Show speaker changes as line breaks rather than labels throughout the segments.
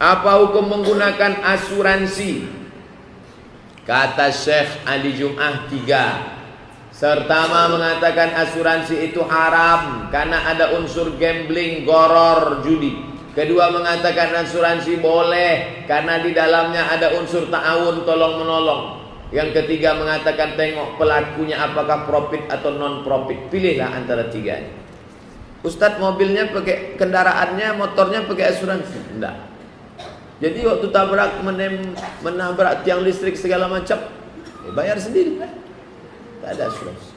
Apa hukum menggunakan asuransi? Kata Syekh Ali Jum'ah 3. Pertama mengatakan asuransi itu haram karena ada unsur gambling, goror, judi. Kedua mengatakan asuransi boleh karena di dalamnya ada unsur ta'awun, tolong menolong. Yang ketiga mengatakan tengok pelakunya apakah profit atau non profit. Pilihlah antara tiga. Ustadz mobilnya pakai, kendaraannya, motornya pakai asuransi? Enggak. Jadi waktu tabrak menabrak tiang listrik segala macam, bayar sendiri. Tak ada asuransi.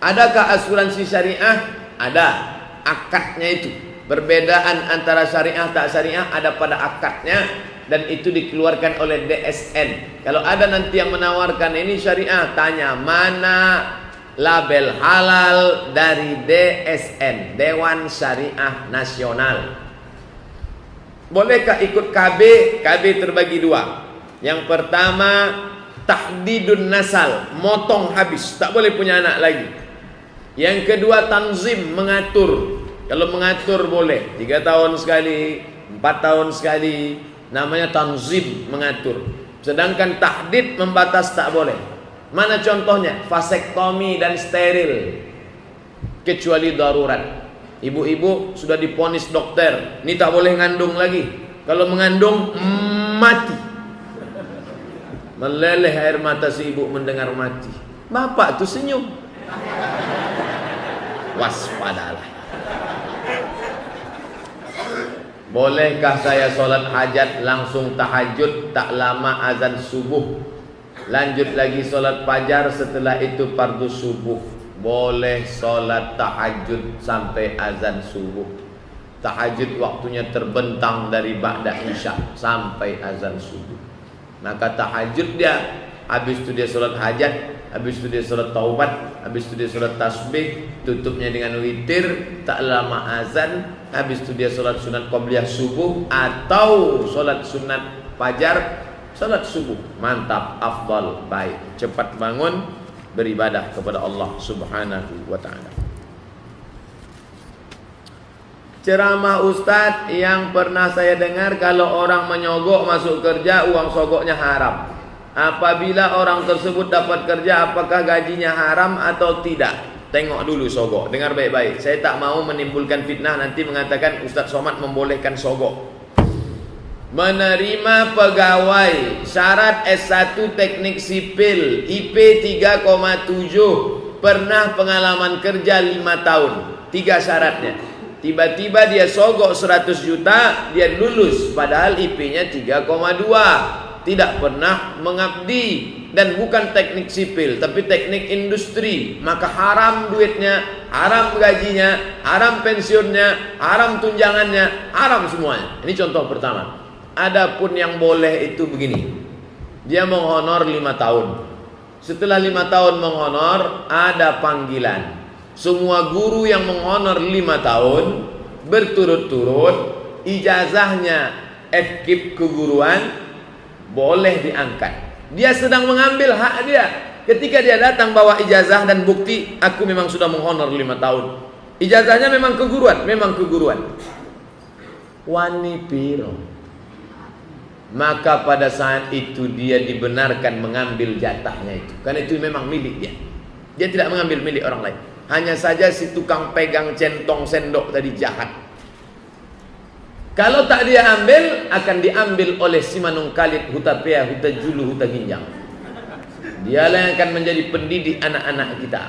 Adakah asuransi syariah? Ada. Akadnya itu. Perbedaan antara syariah tak syariah ada pada akadnya, dan itu dikeluarkan oleh DSN. Kalau ada nanti yang menawarkan ini syariah, tanya mana label halal dari DSN, Dewan Syariah Nasional. Bolehkah ikut KB? KB terbagi dua. Yang pertama tahdidun nasal, motong habis, tak boleh punya anak lagi. Yang kedua tanzim, mengatur. Kalau mengatur boleh 3 tahun sekali, 4 tahun sekali, namanya tanzim, mengatur. Sedangkan tahdid, membatas, tak boleh. Mana contohnya? Vasektomi dan steril, kecuali darurat. Ibu-ibu sudah diponis dokter, ini tak boleh ngandung lagi. Kalau mengandung, mati. Meleleh air mata si ibu mendengar mati. Bapak tuh senyum. Waspadalah. Bolehkah saya sholat hajat langsung tahajud, tak lama azan subuh, lanjut lagi sholat fajar, setelah itu fardu subuh? Boleh sholat tahajud sampai azan subuh. Tahajud waktunya terbentang dari ba'da isya sampai azan subuh. Maka tahajud dia, habis itu dia sholat hajat, habis itu dia sholat taubat, habis itu dia sholat tasbih, tutupnya dengan witir, tak lama azan, habis itu dia sholat sunat qabliyah subuh atau sholat sunat fajar, sholat subuh. Mantap, afdal, baik. Cepat bangun, beribadah kepada Allah Subhanahu wa ta'ala. Ceramah Ustadz yang pernah saya dengar, kalau orang menyogok masuk kerja, uang sogoknya haram. Apabila orang tersebut dapat kerja, apakah gajinya haram atau tidak? Tengok dulu sogok, dengar baik-baik. Saya tak mau menimbulkan fitnah nanti mengatakan Ustadz Somad membolehkan sogok. Menerima pegawai syarat S1 teknik sipil, IP 3,7, pernah pengalaman kerja 5 tahun. 3 syaratnya. Tiba-tiba dia sogok 100 juta, dia lulus padahal IP-nya 3,2. Tidak pernah mengabdi dan bukan teknik sipil tapi teknik industri, maka haram duitnya, haram gajinya, haram pensiunnya, haram tunjangannya, haram semuanya. Ini contoh pertama. Adapun yang boleh itu begini, dia menghonor 5 tahun. Setelah 5 tahun menghonor, ada panggilan. Semua guru yang menghonor 5 tahun berturut-turut, ijazahnya FKIP keguruan, boleh diangkat. Dia sedang mengambil hak dia. Ketika dia datang bawa ijazah dan bukti, aku memang sudah menghonor 5 tahun. Ijazahnya memang keguruan, memang keguruan. Wani piro. Maka pada saat itu dia dibenarkan mengambil jatahnya itu. Karena itu memang milik dia. Dia tidak mengambil milik orang lain. Hanya saja si tukang pegang centong sendok tadi jahat. Kalau tak dia ambil, akan diambil oleh si manung kalit, huta pea, huta julu, huta ginjang. Dialah yang akan menjadi pendidik anak-anak kita.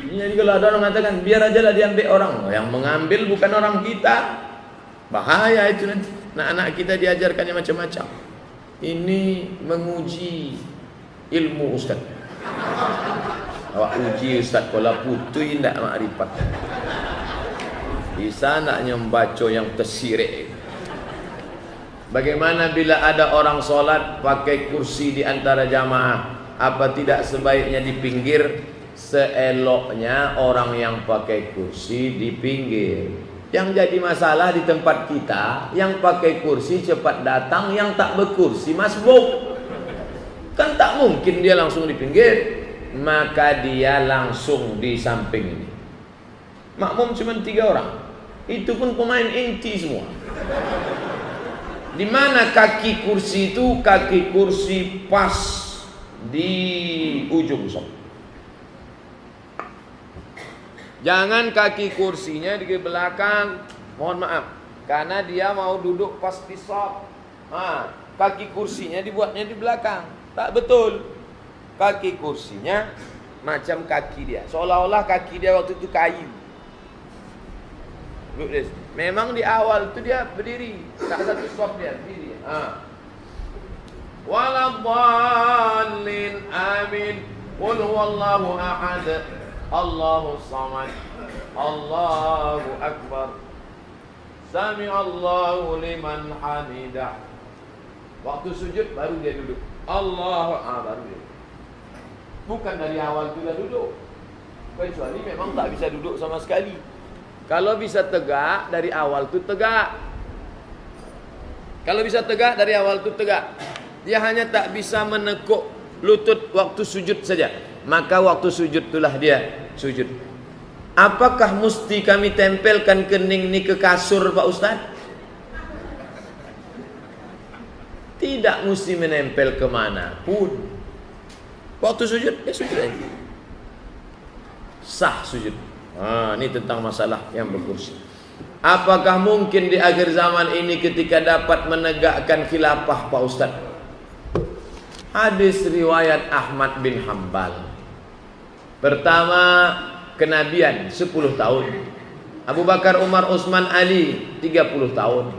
Jadi kalau ada orang mengatakan biar aja lah diambil orang, yang mengambil bukan orang kita, bahaya itu nanti. Anak-anak kita diajarkannya macam-macam. Ini menguji ilmu Ustaz. Awak uji Ustaz, kalau putui tidak makrifat. Bisa naknya membaca yang tersirik. Bagaimana bila ada orang solat pakai kursi di antara jamaah? Apa tidak sebaiknya di pinggir? Seeloknya orang yang pakai kursi di pinggir. Yang jadi masalah di tempat kita, yang pakai kursi cepat datang, yang tak berkursi masbuk. Kan tak mungkin dia langsung di pinggir. Maka dia langsung di samping ini. Makmum cuma 3 orang. Itu pun pemain inti semua. Di mana kaki kursi itu? Kaki kursi pas di ujung soft. Jangan kaki kursinya di belakang. Mohon maaf, karena dia mau duduk pas di soft. Kaki kursinya dibuatnya di belakang. Tak betul. Kaki kursinya macam kaki dia, seolah-olah kaki dia waktu itu kayu. Look this. Memang di awal itu dia berdiri, tak satu soft dia berdiri. Waladhdallin amin. Qul huwallahu ahad. Allahus samad. Allahu akbar. Sami'allahu liman hamidah. Waktu sujud baru dia duduk. Baru dia. Bukan dari awal sudah duduk. Kecuali memang tak bisa duduk sama sekali. Kalau bisa tegak dari awal tu tegak. Kalau bisa tegak dari awal tu tegak. Dia hanya tak bisa menekuk lutut waktu sujud saja. Maka waktu sujud itulah dia sujud. Apakah mesti kami tempelkan kening ni ke kasur, Pak Ustaz? Tidak mesti menempel kemana pun. Waktu sujud, ya sujud aja. Sah sujud. Ini tentang masalah yang berkursi. Apakah mungkin di akhir zaman ini ketika dapat menegakkan khilafah, Pak Ustaz? Hadis riwayat Ahmad bin Hanbal. Pertama, kenabian 10 tahun. Abu Bakar, Umar, Utsman, Ali 30 tahun.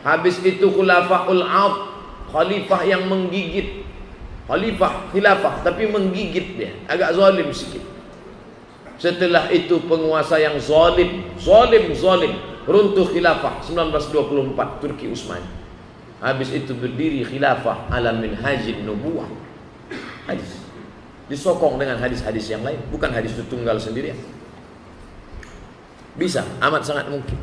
Habis itu khulafaul 'ad, khalifah yang menggigit. Khalifah, khilafah, tapi menggigit dia, agak zalim sikit. Setelah itu penguasa yang zalim, runtuh khilafah 1924 Turki Utsmani. Habis itu berdiri khilafah ala minhajin nubuwah. Hadis disokong dengan hadis-hadis yang lain, bukan hadis itu tunggal sendirian. Bisa, amat sangat mungkin.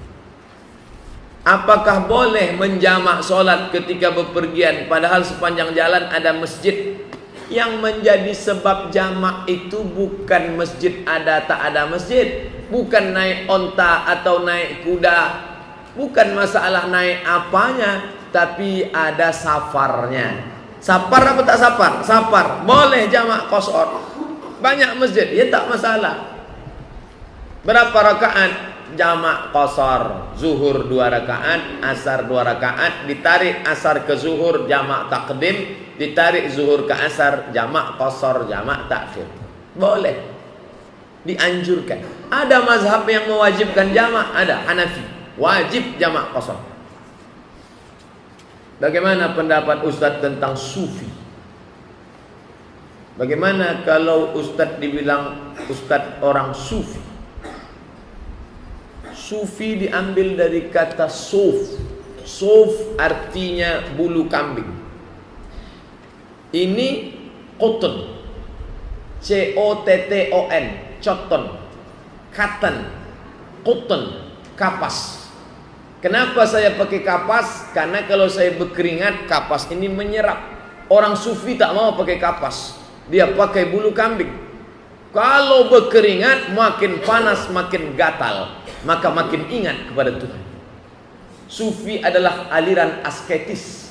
Apakah boleh menjamak solat ketika bepergian padahal sepanjang jalan ada masjid? Yang menjadi sebab jamak itu bukan masjid ada tak ada masjid, bukan naik onta atau naik kuda, bukan masalah naik apanya, tapi ada safarnya. Safar apa tak safar? Safar. Boleh jamak qasar. Banyak masjid, ya tak masalah. Berapa rakaat? Jamak qasar. Zuhur 2 rakaat, asar 2 rakaat, ditarik asar ke zuhur jamak takdim, ditarik zuhur ke asar jamak qasar, jamak takhir. Boleh. Dianjurkan. Ada mazhab yang mewajibkan jamak, ada Hanafi, wajib jamak qasar. Bagaimana pendapat Ustadz tentang sufi? Bagaimana kalau Ustadz dibilang Ustadz orang sufi? Sufi diambil dari kata suf. Suf artinya bulu kambing. Ini cotton, C-O-T-T-O-N, cotton, cotton, cotton, kapas. Kenapa saya pakai kapas? Karena kalau saya berkeringat, kapas ini menyerap. Orang sufi tak mau pakai kapas, dia pakai bulu kambing. Kalau berkeringat makin panas, makin gatal, maka makin ingat kepada Tuhan. Sufi adalah aliran asketis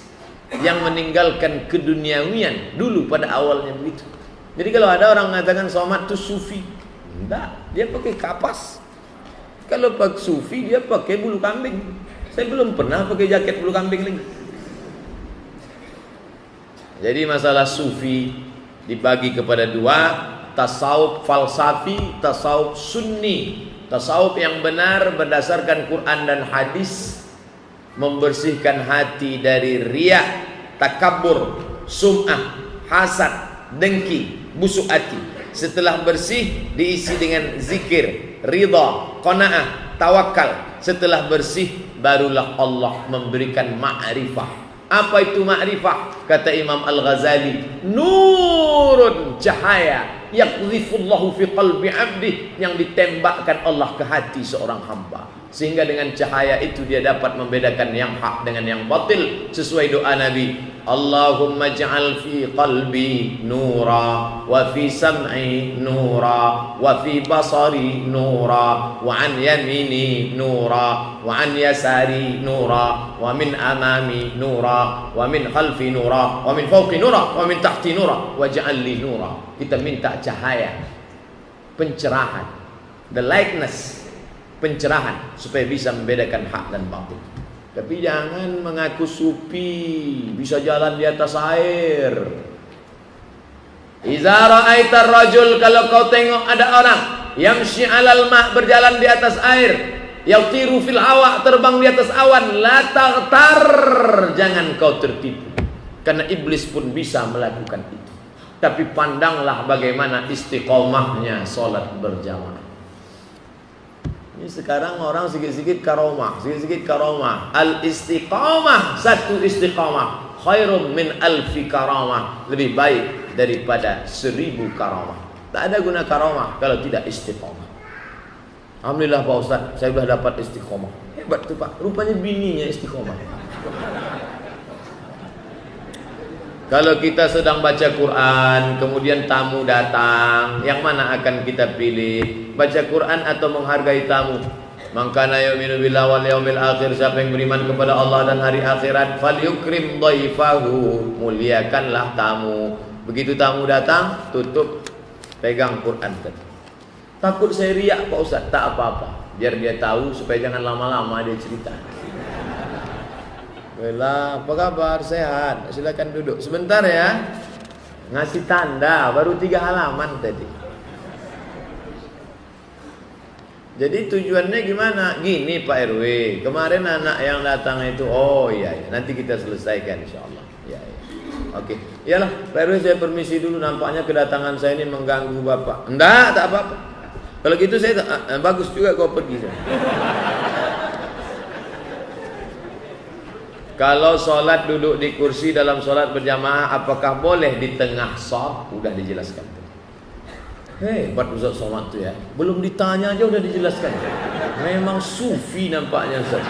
yang meninggalkan keduniawian dulu pada awalnya begitu. Jadi kalau ada orang mengatakan somat itu sufi, enggak, dia pakai kapas. Kalau pakai sufi dia pakai bulu kambing. Saya belum pernah pakai jaket bulu kambing lagi. Jadi masalah sufi dibagi kepada dua, tasawuf falsafi, tasawuf sunni. Tasawuf yang benar berdasarkan Quran dan hadis, membersihkan hati dari riya, takabur, sum'ah, hasad, dengki, busuk hati. Setelah bersih diisi dengan zikir, ridha, qanaah, tawakal. Setelah bersih barulah Allah memberikan ma'rifah. Apa itu ma'rifah? Kata Imam Al-Ghazali, nurun, cahaya, yaqdhifullahu fi qalbi 'abdi, yang ditembakkan Allah ke hati seorang hamba, sehingga dengan cahaya itu dia dapat membedakan yang hak dengan yang batil. Sesuai doa Nabi, Allahumma ij'al fi qalbi nura wa fi sam'i nura wa fi basari nura wa an yamini nura wa an yasari nura wa min amami nura wa min khalfi nura wa min fawqi nura wa min tahti nura waj'al li nura. Kita minta cahaya, pencerahan, the likeness, pencerahan supaya bisa membedakan hak dan batil. Tapi jangan mengaku sufi, bisa jalan di atas air. Iza ra'aitar rajul, kalau kau tengok ada orang yamshi 'alal ma', berjalan di atas air, yatiru fil hawa, terbang di atas awan, la taghtar, jangan kau tertipu. Karena iblis pun bisa melakukan itu. Tapi pandanglah bagaimana istiqomahnya salat berjamaah. Ini sekarang orang sikit-sikit karomah, sikit-sikit karomah. Al-istiqamah, satu istiqamah khairun min alfi karamah, lebih baik daripada 1000 karamah. Tak ada guna karamah kalau tidak istiqamah. Alhamdulillah Pak Ustaz, saya sudah dapat istiqamah. Hebat tuh Pak, rupanya bininya istiqamah. Kalau kita sedang baca Quran, kemudian tamu datang, yang mana akan kita pilih? Baca Quran atau menghargai tamu? Maka na yu'minu billahi wal yaumil akhir, siapa yang beriman kepada Allah dan hari akhirat, falyukrim dhaifahu, muliakanlah tamu. Begitu tamu datang, tutup, pegang Quran tadi. Takut saya riak Pak Ustaz, tak apa-apa. Biar dia tahu supaya jangan lama-lama dia cerita. Bella, apa kabar? Sehat? Silakan duduk sebentar ya. Ngasih tanda, baru 3 halaman tadi. Jadi tujuannya gimana? Gini Pak RW, kemarin anak yang datang itu, oh iya, nanti kita selesaikan insyaallah. Ya, ya. Oke, iyalah Pak RW, saya permisi dulu, nampaknya kedatangan saya ini mengganggu Bapak. Enggak, tak apa-apa. Kalau gitu saya bagus juga kau pergi. Kalau sholat duduk di kursi dalam sholat berjamaah, apakah boleh di tengah shaf? Udah dijelaskan. Hebat Ustaz Somad tu ya. Belum ditanya aja udah dijelaskan. Memang sufi nampaknya Ustaz.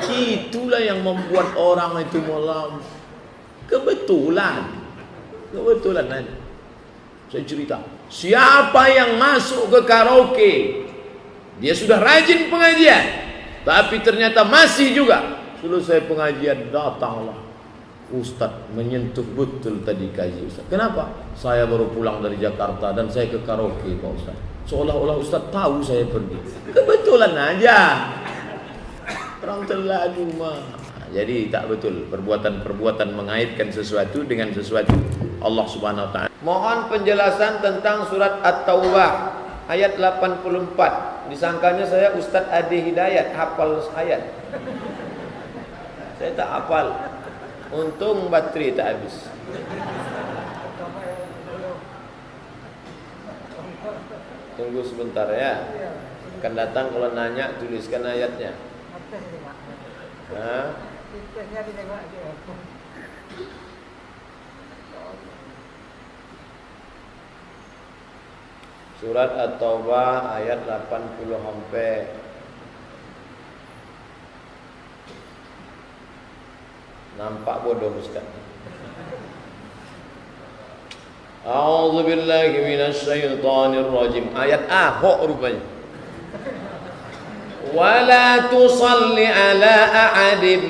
Itulah yang membuat orang itu malam. Kebetulan aja. Saya cerita. Siapa yang masuk ke karaoke, dia sudah rajin pengajian, tapi ternyata masih juga selesai pengajian datanglah Ustaz menyentuh betul tadi kaji Ustaz. Kenapa? Saya baru pulang dari Jakarta dan saya ke karaoke Pak Ustaz. Seolah-olah Ustaz tahu saya pergi. Kebetulan aja. Orang terlalu mah. Jadi tak betul perbuatan-perbuatan mengaitkan sesuatu dengan sesuatu Allah Subhanahu wa taala. Mohon penjelasan tentang surat At-Taubah ayat 84. Disangkanya saya Ustaz Adi Hidayat hafal ayat. Saya tak hafal. Untung baterai tak habis. Tunggu sebentar ya. Akan datang kalau nanya tuliskan ayatnya. Nah. Surat At-Taubah ayat 80 sampai nampak bodoh Ustaz. A'udzu billahi minasy syaithanir rajim. Ayat ahok rupanya. Wala tusalli ala ahadim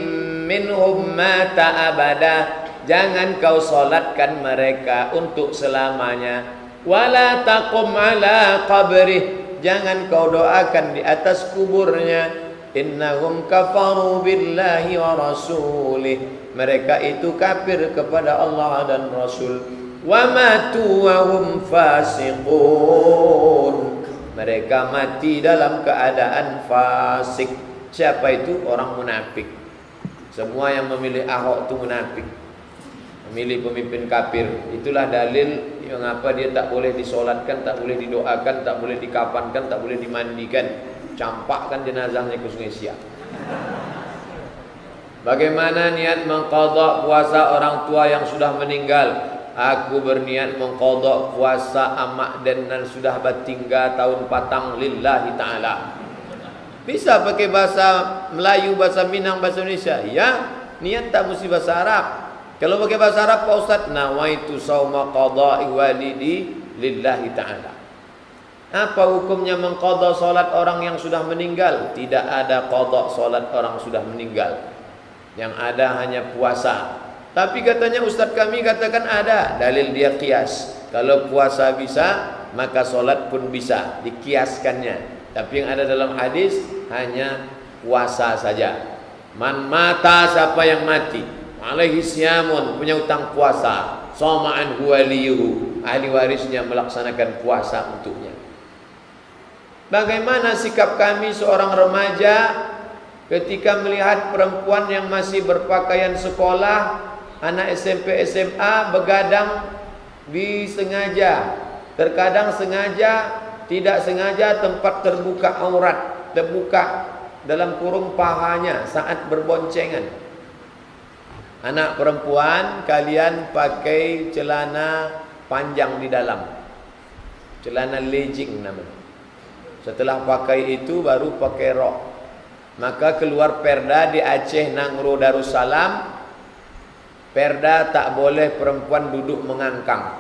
minhum mata abada. Jangan kau salatkan mereka untuk selamanya. Wala taqum ala qabrih. Jangan kau doakan di atas kuburnya. Innahum kafaru billahi wa rasulih. Mereka itu kafir kepada Allah dan Rasul. Wa matu wa hum fasiqun. Mereka mati dalam keadaan fasik. Siapa itu? Orang munafik. Semua yang memilih Ahok itu munafik, memilih pemimpin kafir. Itulah dalil mengapa dia tak boleh disolatkan, tak boleh didoakan, tak boleh dikafankan, tak boleh dimandikan. Campakkan jenazahnya ke Sungai Siak. Bagaimana niat mengqadha puasa orang tua yang sudah meninggal? Aku berniat mengqadha puasa amak dan sudah bertinggal tahun patang lillahi ta'ala. Bisa pakai bahasa Melayu, bahasa Minang, bahasa Indonesia. Ya, niat tak mesti bahasa Arab. Kalau pakai bahasa Arab Pak Ustaz, nawaitu sauma qada'i walidi lillahi ta'ala. Apa hukumnya mengqadha salat orang yang sudah meninggal? Tidak ada qadha salat orang sudah meninggal. Yang ada hanya puasa. Tapi katanya Ustaz kami katakan ada. Dalil dia qiyas. Kalau puasa bisa, maka salat pun bisa. Dikiaskannya. Tapi yang ada dalam hadis hanya puasa saja. Man mata, siapa yang mati, alaihi syamun, punya utang puasa, soma'an waliyuhu, ahli warisnya melaksanakan puasa untuknya. Bagaimana sikap kami seorang remaja ketika melihat perempuan yang masih berpakaian sekolah, anak SMP SMA begadang disengaja, terkadang sengaja, tidak sengaja tempat terbuka aurat, terbuka dalam kurung pahanya saat berboncengan. Anak perempuan, kalian pakai celana panjang di dalam, celana legging namanya. Setelah pakai itu baru pakai rok. Maka keluar perda di Aceh Nangro Darussalam, perda tak boleh perempuan duduk mengangkang,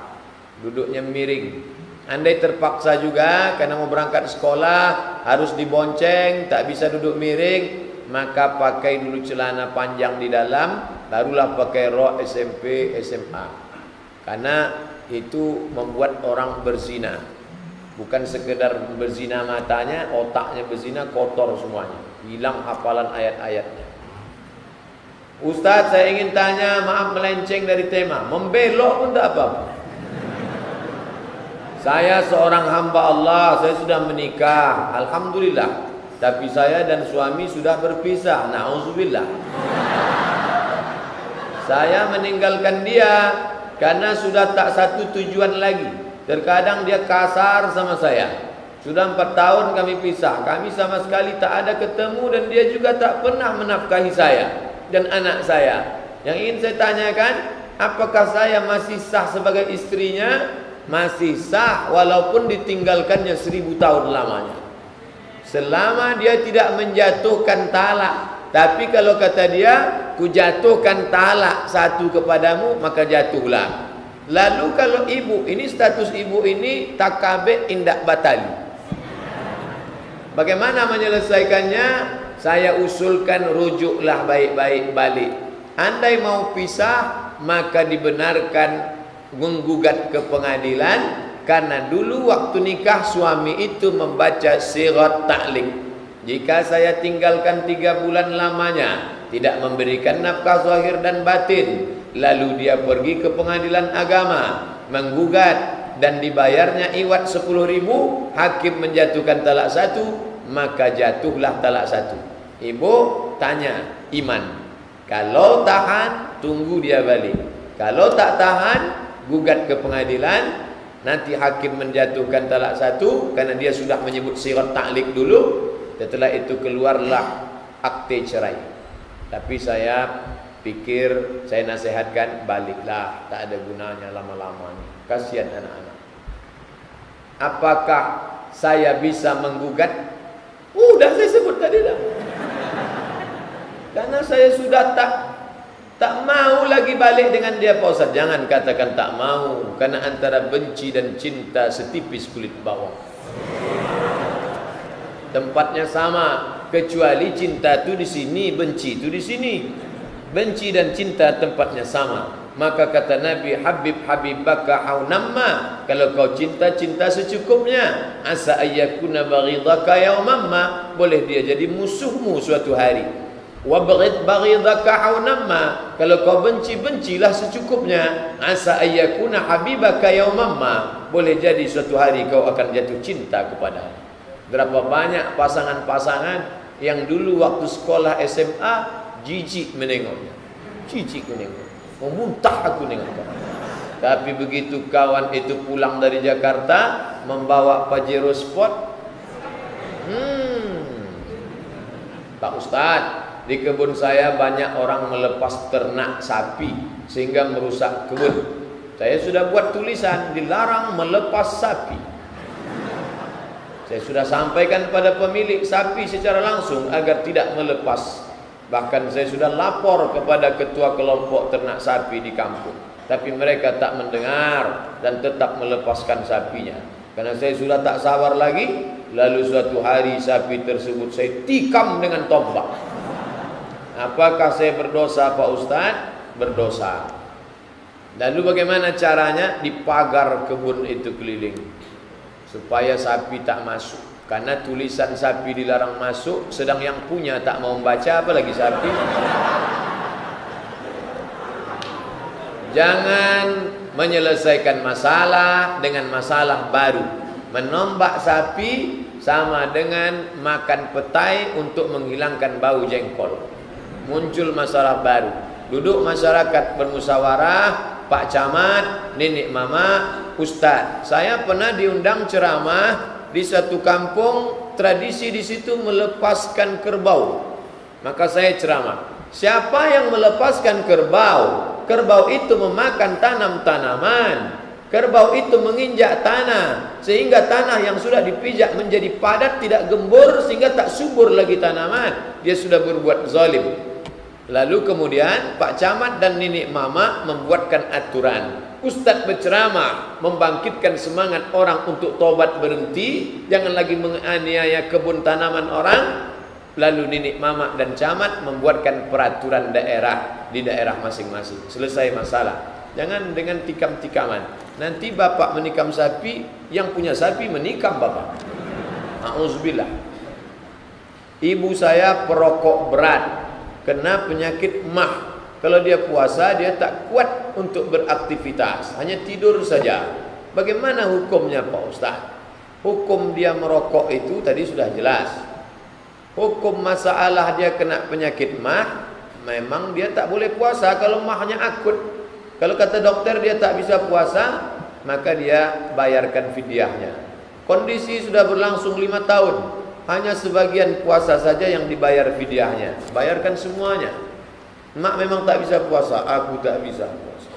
duduknya miring. Andai terpaksa juga karena mau berangkat sekolah harus dibonceng, tak bisa duduk miring, maka pakai dulu celana panjang di dalam, barulah pakai rok SMP SMA. Karena itu membuat orang berzina. Bukan sekedar berzina matanya, otaknya berzina, kotor semuanya, hilang hafalan ayat-ayatnya. Ustaz, saya ingin tanya, maaf melenceng dari tema, membelok pun tak apa-apa. Saya seorang hamba Allah, saya sudah menikah, alhamdulillah. Tapi saya dan suami sudah berpisah, na'udzubillah. Saya meninggalkan dia karena sudah tak satu tujuan lagi. Terkadang dia kasar sama saya. Sudah 4 tahun kami pisah, kami sama sekali tak ada ketemu, dan dia juga tak pernah menafkahi saya dan anak saya. Yang ingin saya tanyakan, apakah saya masih sah sebagai istrinya? Masih sah walaupun ditinggalkannya 1000 tahun lamanya, selama dia tidak menjatuhkan talak. Tapi kalau kata dia, ku jatuhkan talak 1 kepadamu, maka jatuhlah. Lalu kalau ibu, ini status ibu ini takabe indak batali. Bagaimana menyelesaikannya? Saya usulkan rujuklah baik-baik balik. Andai mau pisah, maka dibenarkan menggugat ke pengadilan, karena dulu waktu nikah suami itu membaca sirat ta'liq. Jika saya tinggalkan 3 bulan lamanya, tidak memberikan nafkah zahir dan batin, lalu dia pergi ke pengadilan agama menggugat dan dibayarnya iwat 10.000, hakim menjatuhkan talak 1, maka jatuhlah talak 1. Ibu tanya iman, kalau tahan tunggu dia balik, kalau tak tahan gugat ke pengadilan. Nanti hakim menjatuhkan talak 1 karena dia sudah menyebut sirat ta'liq dulu. Setelah itu keluarlah akte cerai. Tapi saya pikir, saya nasihatkan, baliklah, tak ada gunanya lama-lama, kasihan anak-anak. Apakah saya bisa menggugat? Udah saya sebut tadi dah. Karena saya sudah tak mau lagi balik dengan dia, Pak Ustaz. Jangan katakan tak mau, karena antara benci dan cinta setipis kulit bawang. Tempatnya sama, kecuali cinta itu di sini, benci itu di sini. Benci dan cinta tempatnya sama. Maka kata Nabi, Habib habibaka haunamma, kalau kau cinta, cinta secukupnya. Asa ayyakuna baghidaka yaumamma, boleh dia jadi musuhmu suatu hari. Wabghid baghidaka haunamma, kalau kau benci, bencilah secukupnya. Asa ayyakuna habibaka yaumamma, boleh jadi suatu hari kau akan jatuh cinta kepadanya. Berapa banyak pasangan-pasangan yang dulu waktu sekolah SMA jijik menengoknya, jijik menengok, memuntah aku nengok. Tapi begitu kawan itu pulang dari Jakarta membawa Pajero Sport, Pak Ustadz, di kebun saya banyak orang melepas ternak sapi sehingga merusak kebun. Saya sudah buat tulisan, dilarang melepas sapi. Saya sudah sampaikan pada pemilik sapi secara langsung agar tidak melepas. Bahkan saya sudah lapor kepada ketua kelompok ternak sapi di kampung, tapi mereka tak mendengar dan tetap melepaskan sapinya. Karena saya sudah tak sabar lagi. Lalu suatu hari sapi tersebut saya tikam dengan tombak. Apakah saya berdosa Pak Ustadz? Berdosa. Lalu bagaimana caranya? Dipagar kebun itu keliling supaya sapi tak masuk. Karena tulisan sapi dilarang masuk, sedang yang punya tak mau membaca, apalagi sapi. Jangan menyelesaikan masalah dengan masalah baru. Menombak sapi sama dengan makan petai untuk menghilangkan bau jengkol. Muncul masalah baru. Duduk masyarakat bermusyawarah, Pak Camat, Nenek Mama, Ustadz, saya pernah diundang ceramah di satu kampung, tradisi di situ melepaskan kerbau. Maka saya ceramah, siapa yang melepaskan kerbau? Kerbau itu memakan tanam-tanaman. Kerbau itu menginjak tanah, sehingga tanah yang sudah dipijak menjadi padat, tidak gembur, sehingga tak subur lagi tanaman. Dia sudah berbuat zalim. Lalu kemudian Pak Camat dan Nenek Mama membuatkan aturan. Ustadz berceramah membangkitkan semangat orang untuk tobat berhenti, jangan lagi menganiaya kebun tanaman orang. Lalu Nenek Mama dan Camat membuatkan peraturan daerah di daerah masing-masing. Selesai masalah. Jangan dengan tikam-tikaman. Nanti bapak menikam sapi, yang punya sapi menikam bapak. Auzubillah. Ibu saya perokok berat, kena penyakit mah. Kalau dia puasa, dia tak kuat untuk beraktivitas, hanya tidur saja. Bagaimana hukumnya Pak Ustaz? Hukum dia merokok itu tadi sudah jelas. Hukum masalah dia kena penyakit mah, memang dia tak boleh puasa kalau mahnya akut. Kalau kata dokter dia tak bisa puasa, maka dia bayarkan fidyahnya. Kondisi sudah berlangsung 5 tahun, hanya sebagian puasa saja yang dibayar fidyahnya. Bayarkan semuanya. Mak memang tak bisa puasa, aku tak bisa puasa.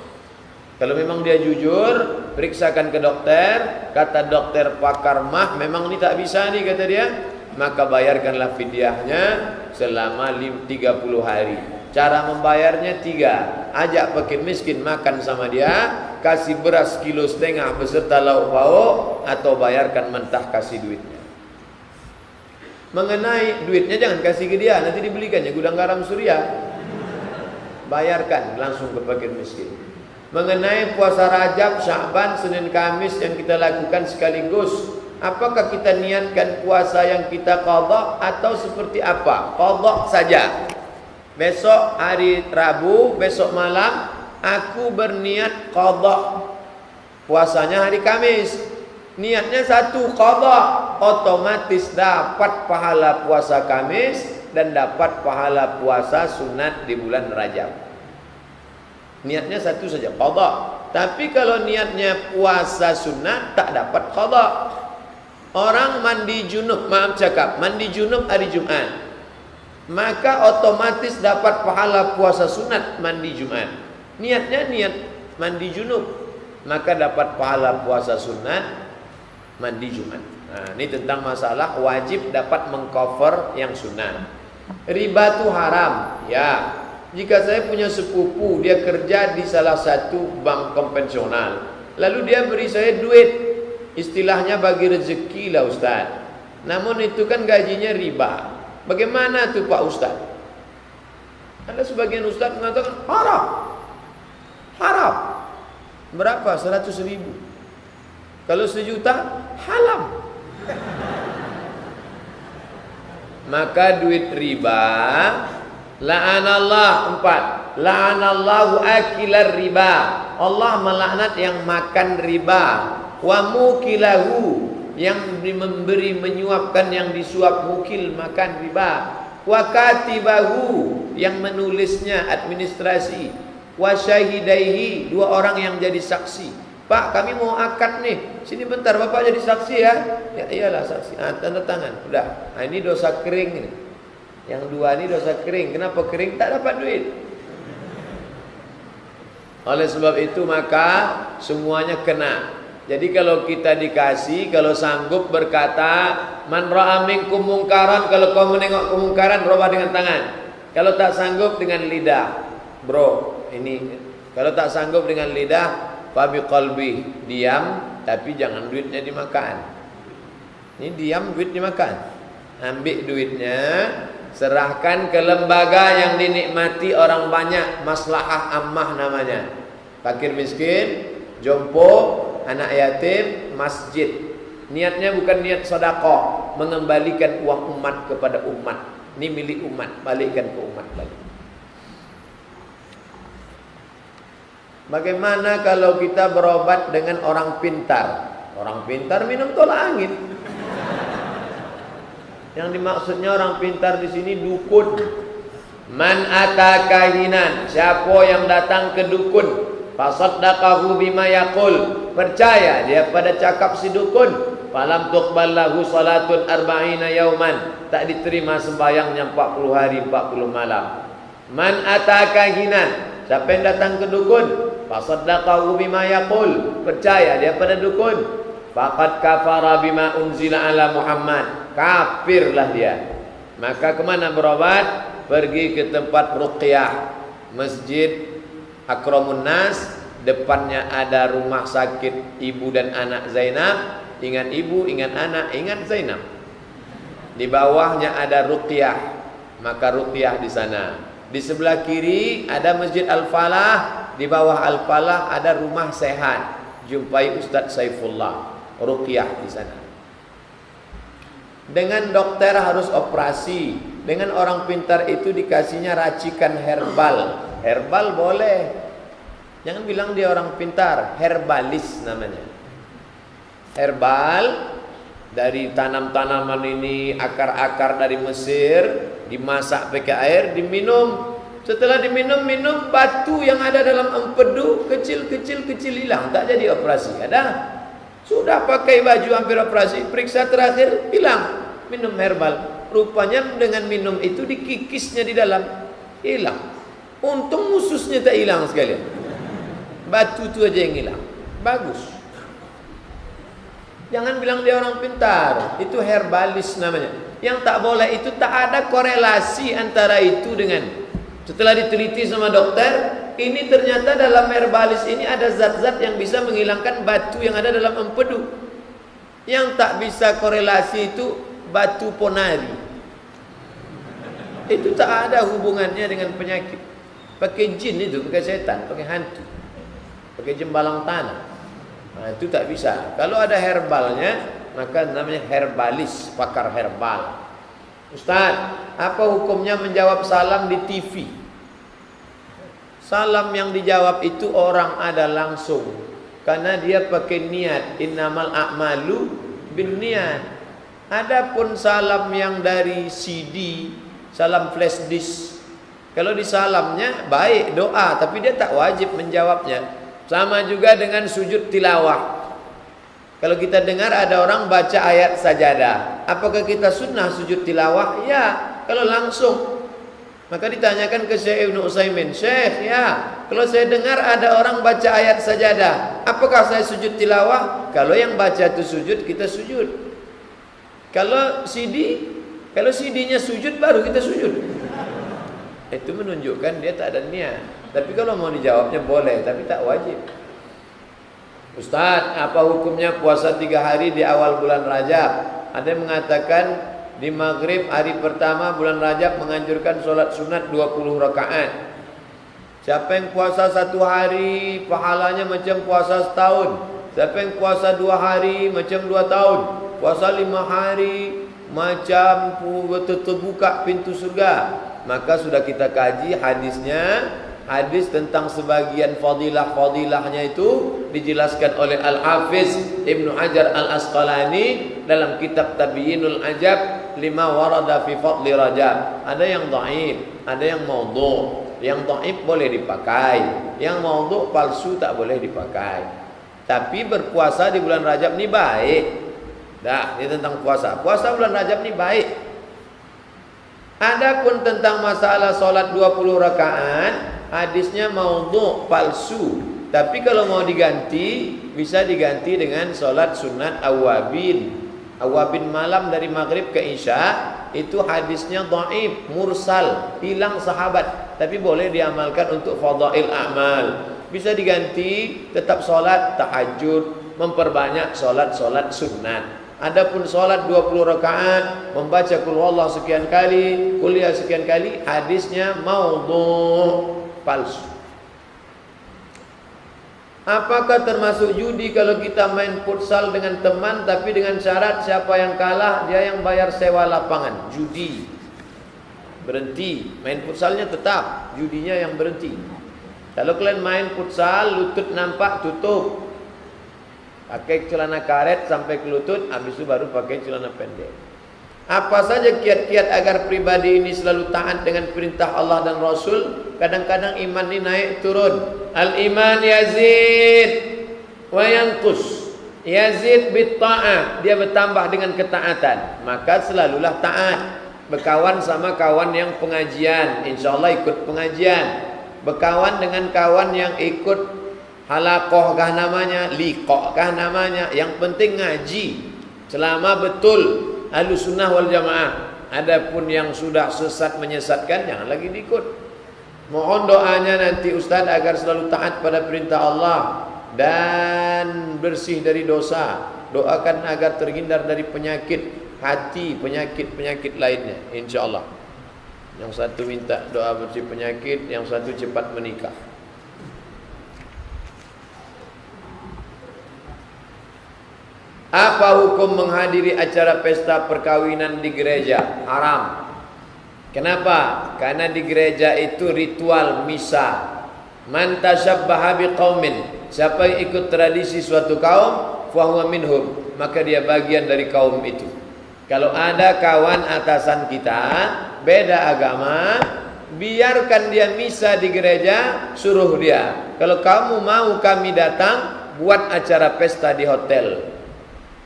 Kalau memang dia jujur, periksakan ke dokter, kata dokter pakar mah, memang ini tak bisa nih kata dia, maka bayarkanlah fidyahnya selama 30 hari. Cara membayarnya 3, ajak fakir miskin makan sama dia, kasih beras 1,5 kilo beserta lauk pauk, atau bayarkan mentah kasih duitnya. Mengenai duitnya jangan kasih ke dia, nanti dibelikannya gudang garam Surya. Bayarkan langsung ke fakir miskin. Mengenai puasa Rajab, Sya'ban, Senin, Kamis yang kita lakukan sekaligus, apakah kita niatkan puasa yang kita qadha atau seperti apa? Qadha saja. Besok hari Rabu, besok malam aku berniat qadha. Puasanya hari Kamis. Niatnya satu, qadha, otomatis dapat pahala puasa Kamis dan dapat pahala puasa sunat di bulan Rajab. Niatnya satu saja, qadha. Tapi kalau niatnya puasa sunat, tak dapat qadha. Orang mandi junub, mandi junub hari Jumat, maka otomatis dapat pahala puasa sunat mandi Jumat. Niatnya niat mandi junub, maka dapat pahala puasa sunat mandi Jumat. Nah, ini tentang masalah wajib dapat mengcover yang sunat. Riba itu haram. Ya, jika saya punya sepupu, dia kerja di salah satu bank konvensional, lalu dia beri saya duit, istilahnya bagi rezeki lah Ustaz. Namun itu kan gajinya riba. Bagaimana tuh Pak Ustaz? Ada sebagian Ustaz mengatakan haram. Haram. Berapa? 100.000. Kalau 1 juta, haram. Maka duit riba, la'anallah 4. La'anallahu akilar riba. Allah melaknat yang makan riba. Wa mukilahu, yang memberi menyuapkan yang disuap, mukil makan riba. Wa katibahu, yang menulisnya administrasi. Wa syahidaihi, 2 orang yang jadi saksi. Pak, kami mau akad nih. Sini bentar, Bapak jadi saksi ya. Ya iyalah saksi. Ah, tanda tangan. Udah. Nah, ini dosa kering ini. Yang 2 ini dosa kering. Kenapa kering? Tak dapat duit. Oleh sebab itu maka semuanya kena. Jadi kalau kita dikasih, kalau sanggup berkata, man ra'a minkum mungkaran, kalau kau menengok kemungkaran, robah dengan tangan. Kalau tak sanggup dengan lidah, bro, ini kalau tak sanggup dengan lidah, fabi qalbi, diam, tapi jangan duitnya dimakan. Ini diam, duit dimakan. Ambil duitnya, serahkan ke lembaga yang dinikmati orang banyak, maslahah ammah namanya. Fakir miskin, jompo, anak yatim, masjid. Niatnya bukan niat sedekah, mengembalikan uang umat kepada umat. Ini milik umat, balikkan ke umat balik. Bagaimana kalau kita berobat dengan orang pintar? Orang pintar minum tolak angin. Yang dimaksudnya orang pintar di sini dukun. Man ata kahinan, siapa yang datang ke dukun, fasaddaqahu bima yaqul, percaya dia pada cakap si dukun, falam tuqbal lahu salatun arba'ina yauman, tak diterima sembahyangnya 40 hari 40 malam. Man ata kahinan, siapa yang datang ke dukun, fasaddaqahu bima yaqul, percaya dia pada dukun, faqad kafara bima unzila ala Muhammad, kafirlah dia. Maka kemana berobat? Pergi ke tempat ruqyah, masjid Akramun Nas, depannya ada rumah sakit ibu dan anak Zainab. Ingat ibu, ingat anak, ingat Zainab. Di bawahnya ada ruqyah, maka ruqyah di sana. Di sebelah kiri ada Masjid Al-Falah, di bawah Al-Falah ada rumah sehat. Jumpai Ustaz Saifullah, ruqyah di sana. Dengan dokter harus operasi, dengan orang pintar itu dikasihnya racikan herbal. Herbal boleh, jangan bilang dia orang pintar, herbalis namanya. Herbal dari tanam-tanaman ini, akar-akar dari Mesir, dimasak pakai air, diminum. Setelah diminum, minum batu yang ada dalam empedu kecil hilang, tak jadi operasi. Ada? Sudah pakai baju hampir operasi, periksa terakhir hilang. Minum herbal. Rupanya dengan minum itu dikikisnya di dalam, hilang. Untung ususnya tak hilang sekalian. Batu itu aja yang hilang. Bagus. Jangan bilang dia orang pintar. Itu herbalis namanya. Yang tak boleh itu tak ada korelasi antara itu dengan. Setelah diteliti sama dokter, ini ternyata dalam herbalis ini ada zat-zat yang bisa menghilangkan batu yang ada dalam empedu. Yang tak bisa korelasi itu batu ponari. Itu tak ada hubungannya dengan penyakit. Pakai jin itu, pakai setan, pakai hantu, pakai jembalang tanah. Nah, itu tak bisa. Kalau ada herbalnya, maka namanya herbalis, pakar herbal. Ustaz, apa hukumnya menjawab salam di TV? Salam yang dijawab itu orang ada langsung, karena dia pakai niat. Innamal a'malu binniat. Adapun salam yang dari CD, salam flash disk, kalau disalamnya baik doa, tapi dia tak wajib menjawabnya. Sama juga dengan sujud tilawah. Kalau kita dengar ada orang baca ayat sajadah, apakah kita sunnah sujud tilawah? Ya, kalau langsung. Maka ditanyakan ke Syekh Ibnu Utsaimin, Syekh, ya, kalau saya dengar ada orang baca ayat sajadah, apakah saya sujud tilawah? Kalau yang baca itu sujud, kita sujud. Kalau CD-nya sujud, baru kita sujud. Itu menunjukkan dia tak ada niat. Tapi kalau mau dijawabnya boleh, tapi tak wajib. Ustaz, apa hukumnya puasa 3 hari di awal bulan Rajab? Ada yang mengatakan di maghrib hari pertama bulan Rajab menganjurkan solat sunat 20 rakaat. Siapa yang puasa 1 hari, pahalanya macam puasa setahun. Siapa yang puasa 2 hari, macam 2 tahun. Puasa 5 hari, macam terbuka pintu surga. Maka sudah kita kaji hadisnya. Hadis tentang sebagian fadilah-fadilahnya itu dijelaskan oleh Al-Hafiz Ibnu Hajar Al-Asqalani dalam kitab Tabyinul Ajab lima warada fi fadli Rajab. Ada yang dhaif, ada yang maudhu'. Yang dhaif boleh dipakai, yang maudhu' palsu tak boleh dipakai. Tapi berpuasa di bulan Rajab ni baik. Dah, ini tentang puasa. Puasa bulan Rajab ni baik. Adapun tentang masalah solat 20 rakaat, hadisnya maudhu', palsu. Tapi kalau mau diganti, bisa diganti dengan solat sunat awabin. awabin malam dari maghrib ke isya, itu hadisnya dhaif, mursal, hilang sahabat. Tapi boleh diamalkan untuk fadail a'mal. Bisa diganti tetap solat tahajud, memperbanyak solat-solat sunat. Adapun solat 20 rakaat, membaca qul huwallahu sekian kali, kuliah sekian kali, hadisnya maudhu', palsu. Apakah termasuk judi kalau kita main futsal dengan teman tapi dengan syarat siapa yang kalah dia yang bayar sewa lapangan? Judi. Berhenti. Main futsalnya tetap, judinya yang berhenti. Kalau kalian main futsal lutut nampak tutup. Pakai celana karet sampai ke lutut, habis itu baru pakai celana pendek. Apa saja kiat-kiat agar pribadi ini selalu taat dengan perintah Allah dan Rasul? Kadang-kadang iman ini naik turun. Al-iman yazid wa yanqus. Yazid bit-ta'ah, dia bertambah dengan ketaatan. Maka selalulah taat. Berkawan sama kawan yang pengajian, insyaallah ikut pengajian. Berkawan dengan kawan yang ikut halaqah kah namanya, liqa kah namanya, yang penting ngaji. Selama betul Ahlus Sunnah wal Jamaah. Adapun yang sudah sesat menyesatkan, jangan lagi diikut. Mohon doanya nanti Ustaz agar selalu taat pada perintah Allah dan bersih dari dosa. Doakan agar terhindar dari penyakit hati, penyakit-penyakit lainnya, insyaallah. Yang satu minta doa bersih penyakit, yang satu cepat menikah. Apa hukum menghadiri acara pesta perkawinan di gereja? Haram. Kenapa? Karena di gereja itu ritual misa. Man tashabbaha biqaumin, siapa yang ikut tradisi suatu kaum, fahuwa minhum, maka dia bagian dari kaum itu. Kalau ada kawan atasan kita beda agama, biarkan dia misa di gereja, suruh dia. Kalau kamu mau kami datang, buat acara pesta di hotel.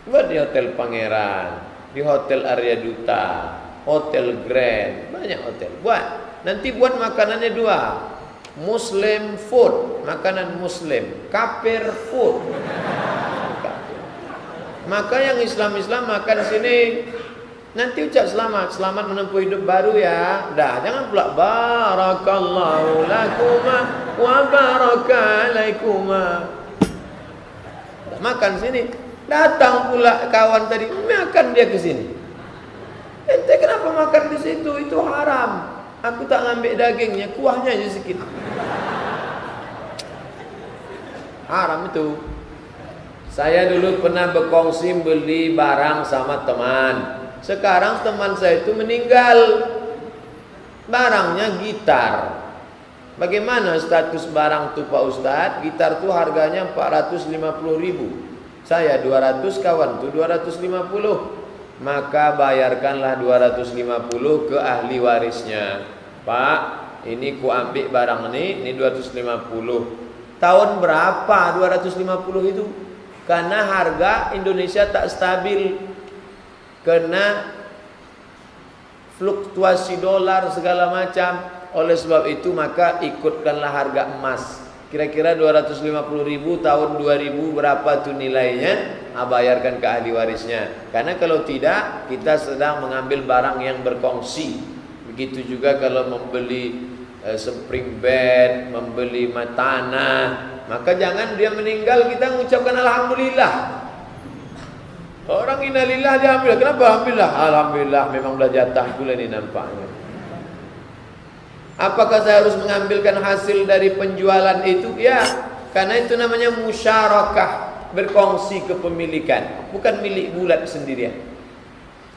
Buat di Hotel Pangeran, di Hotel Arya Duta, Hotel Grand, banyak hotel. Buat. Nanti buat makanannya dua. Muslim food, makanan muslim. Kafir food. Maka yang Islam-Islam makan sini. Nanti ucap selamat, selamat menempuh hidup baru ya. Dah, jangan pula barakallahu lakuma wa barakalaikuma. Makan sini. Datang pula kawan tadi, makan dia ke sini. Ente kenapa makan di situ? Itu haram. Aku tak ngambil dagingnya, kuahnya aja sedikit. Haram itu. Saya dulu pernah berkongsi beli barang sama teman. Sekarang teman saya itu meninggal. Barangnya gitar. Bagaimana status barang itu Pak Ustadz? Gitar itu harganya 450.000. Saya 200, kawan tuh 250. Maka bayarkanlah 250 ke ahli warisnya. Pak, ini ku ambil barang ini 250. Tahun berapa 250 itu? Karena harga Indonesia tak stabil. Kena fluktuasi dolar segala macam. Oleh sebab itu maka ikutkanlah harga emas. Kira-kira 250.000 tahun 2000 berapa tuh nilainya? Bayarkan ke ahli warisnya. Karena kalau tidak, kita sedang mengambil barang yang berkongsi. Begitu juga kalau membeli spring bed, membeli tanah, maka jangan dia meninggal kita mengucapkan alhamdulillah. Orang innalillah dia ambil. Kenapa alhamdulillah? Alhamdulillah memang udah jatah pula ini nampaknya. Apakah saya harus mengambilkan hasil dari penjualan itu? Ya, karena itu namanya musyarakah, berkongsi kepemilikan, bukan milik bulat sendirian.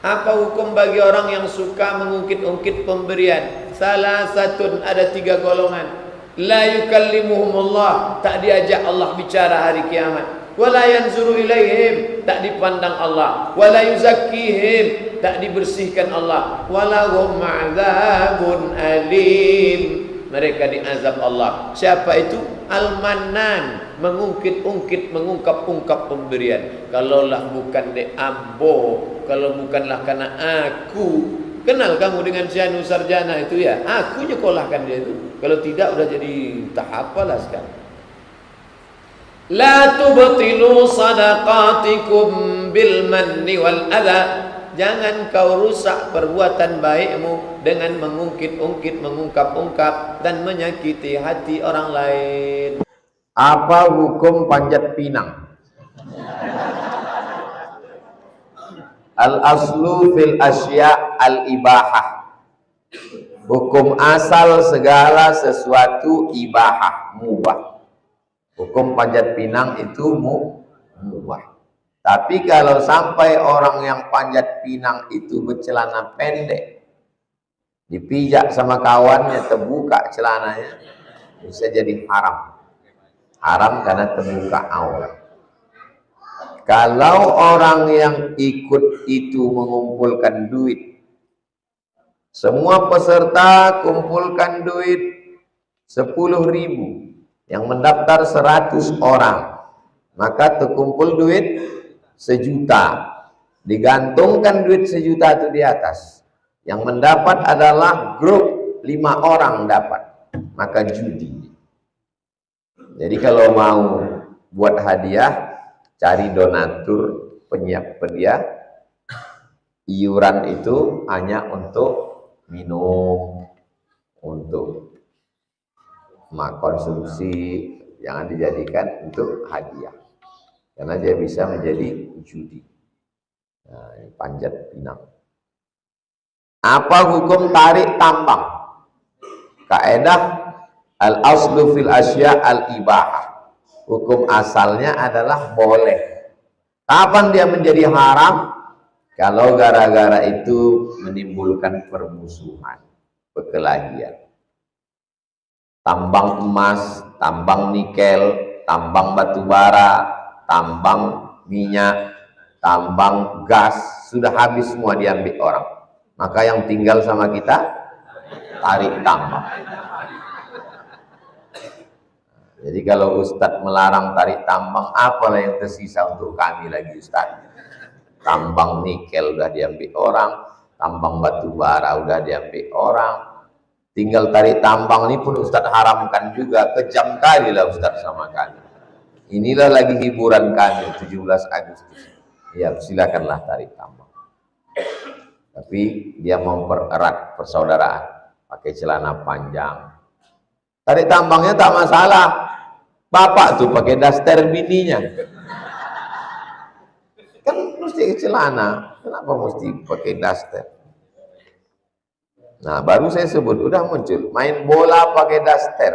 Apa hukum bagi orang yang suka mengungkit-ungkit pemberian? Salah satu, ada 3 golongan. La yukallimuhumullah, tak diajak Allah bicara hari kiamat. Wala yanzuru ilaihim, tak dipandang Allah. Wala yuzakkihim, tak dibersihkan Allah. Walahum azabun alim, mereka diazab Allah. Siapa itu? Al-Mannan, mengungkit-ungkit, mengungkap-ungkap pemberian. Kalaulah bukan de ambo, kalau bukanlah karena aku. Kenal kamu dengan Syahnu Sarjana itu ya? Aku nyekolahkan dia itu. Kalau tidak udah jadi tak apalah sekarang. La tubtilu sadaqatikum bil manni wal adha. Jangan kau rusak perbuatan baikmu dengan mengungkit-ungkit, mengungkap-ungkap dan menyakiti hati orang lain. Apa hukum panjat pinang? Al aslu fil asya al ibahah. Hukum asal segala sesuatu ibahah, mubah. Hukum panjat pinang itu mubah. Tapi kalau sampai orang yang panjat pinang itu bercelana pendek, dipijak sama kawannya, terbuka celananya, bisa jadi haram. Haram karena terbuka aurat. Kalau orang yang ikut itu mengumpulkan duit, semua peserta kumpulkan duit 10.000, yang mendaftar 100 orang, maka terkumpul duit 1 juta, digantungkan duit 1 juta itu di atas, yang mendapat adalah grup 5 orang dapat, maka judi. Jadi kalau mau buat hadiah, cari donatur, penyedia. Iuran itu hanya untuk minum, untuk konsumsi, jangan dijadikan untuk hadiah. Karena dia bisa menjadi judi. Nah, panjat pinang. Apa hukum tarik tambang? Kaidah al-aslu fil asya al-ibahah. Hukum asalnya adalah boleh. Kapan dia menjadi haram? Kalau gara-gara itu menimbulkan permusuhan, perkelahian. Tambang emas, tambang nikel, tambang batu bara, tambang minyak, tambang gas, sudah habis semua diambil orang. Maka yang tinggal sama kita, tarik tambang. Jadi kalau Ustadz melarang tarik tambang, apalah yang tersisa untuk kami lagi Ustadz? Tambang nikel udah diambil orang, tambang batu bara udah diambil orang, tinggal tarik tambang ini pun Ustadz haramkan juga. Kejam kali lah Ustadz sama kami. Inilah lagi hiburan kami 17 Agustus. Ya, silakanlah tarik tambang. Tapi dia mempererat persaudaraan, pakai celana panjang. Tarik tambangnya tak masalah. Bapak tuh pakai daster bininya. Kan mesti celana. Kenapa mesti pakai daster? Nah, baru saya sebut, udah muncul. Main bola pakai daster.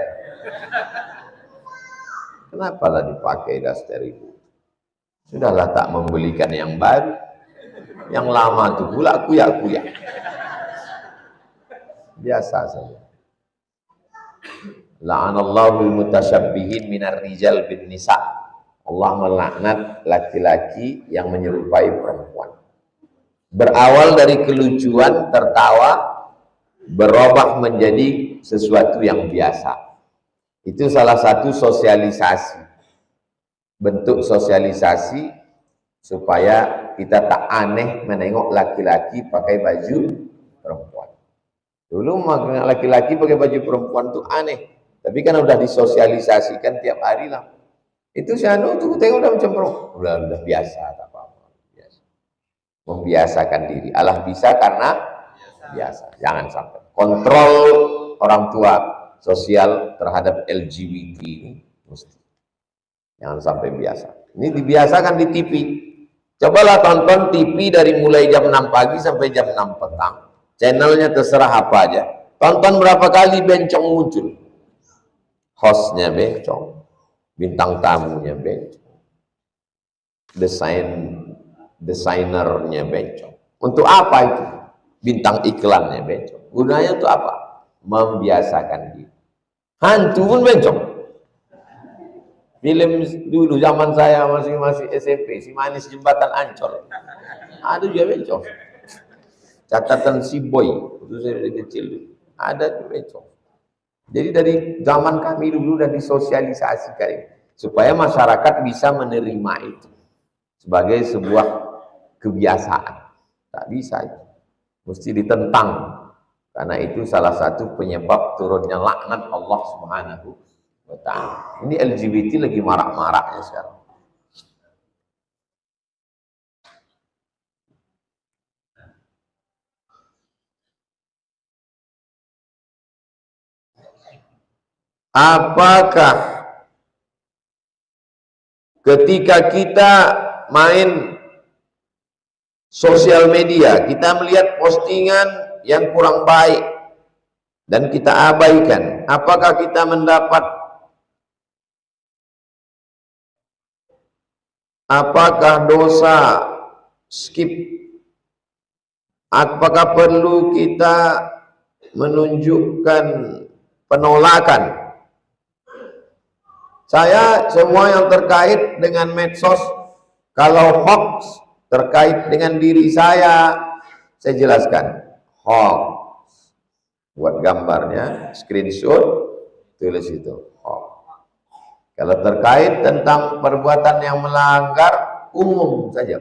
Kenapa lah dipakai daster itu? Sudahlah tak membelikan yang baru. Yang lama tuh pula kuyak-kuyak. Biasa saja. La'anallahu mutashabbihin minar rijal bin nisa. Allah melaknat laki-laki yang menyerupai perempuan. Berawal dari kelucuan, tertawa, berubah menjadi sesuatu yang biasa. Itu salah satu sosialisasi. Bentuk sosialisasi supaya kita tak aneh menengok laki-laki pakai baju perempuan. Dulu laki-laki pakai baju perempuan itu aneh. Tapi kan udah disosialisasikan tiap hari lah. Itu si anu tuh tengok udah macam perempuan. Udah biasa, tak apa-apa. Biasa. Membiasakan diri. Allah bisa karena biasa. Jangan sampai. Kontrol orang tua sosial terhadap LGBT ini mesti. Jangan sampai biasa. Ini dibiasakan di TV. Cobalah tonton TV dari mulai jam 6 pagi sampai jam 6 petang. Channelnya terserah apa aja. Tonton berapa kali bencong muncul. Hostnya bencong, bintang tamunya bencong, desainernya bencong. Untuk apa itu? Bintang iklannya bencong. Gunanya untuk apa? Membiasakan diri. Hantu pun bencong. Film dulu zaman saya masih SMP, Si Manis Jembatan Ancol, ada juga bencong. Catatan si boy, itu saya dari kecil ada bencong. Jadi dari zaman kami dulu sudah disosialisasikan supaya masyarakat bisa menerima itu sebagai sebuah kebiasaan. Tak bisa itu. Mesti ditentang. Karena itu salah satu penyebab turunnya laknat Allah Subhanahu Betul. Ini LGBT lagi marak-maraknya sekarang. Apakah ketika kita main sosial media, kita melihat postingan yang kurang baik dan kita abaikan, apakah kita mendapat, apakah dosa skip, apakah perlu kita menunjukkan penolakan? Saya semua yang terkait dengan medsos, kalau hoax terkait dengan diri saya jelaskan. Hoax, buat gambarnya, screenshot, tulis itu hoax. Kalau terkait tentang perbuatan yang melanggar, umum saja.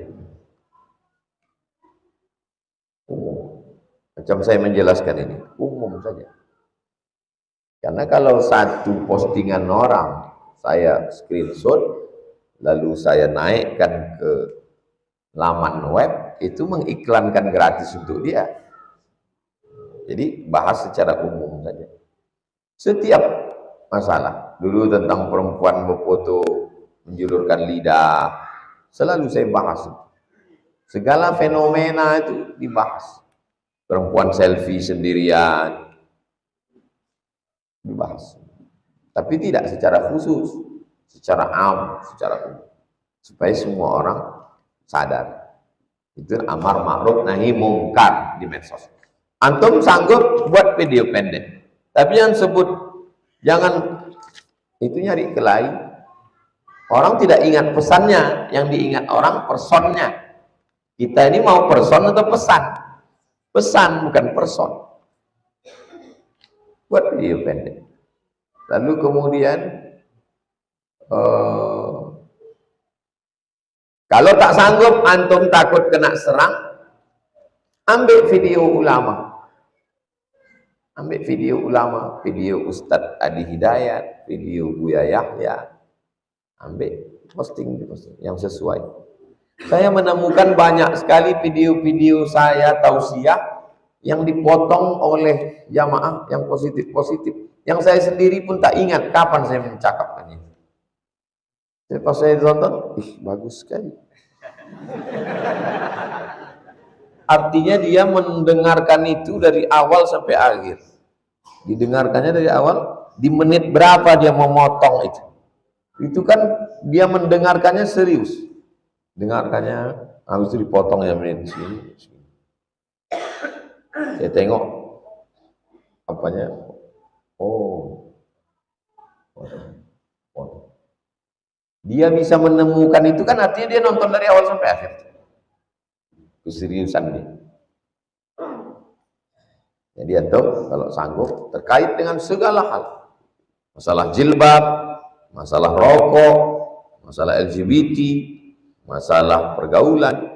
Umum. Macam saya menjelaskan ini, umum saja. Karena kalau satu postingan orang saya screenshot, lalu saya naikkan ke laman web, itu mengiklankan gratis untuk dia. Jadi bahas secara umum saja. Setiap masalah, dulu tentang perempuan berfoto menjulurkan lidah, selalu saya bahas. Segala fenomena itu dibahas. Perempuan selfie sendirian, dibahas. Tapi tidak secara khusus, secara am, secara umum, supaya semua orang sadar. Itu amar ma'ruf nahi mungkar di medsos. Antum sanggup buat video pendek, tapi yang sebut jangan itu nyari kelahi. Orang tidak ingat pesannya, yang diingat orang personnya. Kita ini mau person atau pesan? Pesan bukan person. Buat video pendek. Lalu kemudian kalau tak sanggup, antum takut kena serang, ambil video ulama. Ambil video ulama, video Ustadz Adi Hidayat, video Buya Yahya. Ambil, posting yang sesuai. Saya menemukan banyak sekali video-video saya tausiah yang dipotong oleh jamaah yang positif-positif. Yang saya sendiri pun tak ingat kapan saya mencakapkan itu. Pas saya tonton, bagus sekali. Artinya dia mendengarkan itu dari awal sampai akhir. Didengarkannya dari awal, di menit berapa dia memotong itu. Itu kan dia mendengarkannya serius. Dengarkannya, habis itu dipotong ya menit sini. Saya tengok apanya. Oh. Dia bisa menemukan itu kan artinya dia nonton dari awal sampai akhir. Keseriusan dia. Jadi antum kalau sanggup terkait dengan segala hal. Masalah jilbab, masalah rokok, masalah LGBT, masalah pergaulan.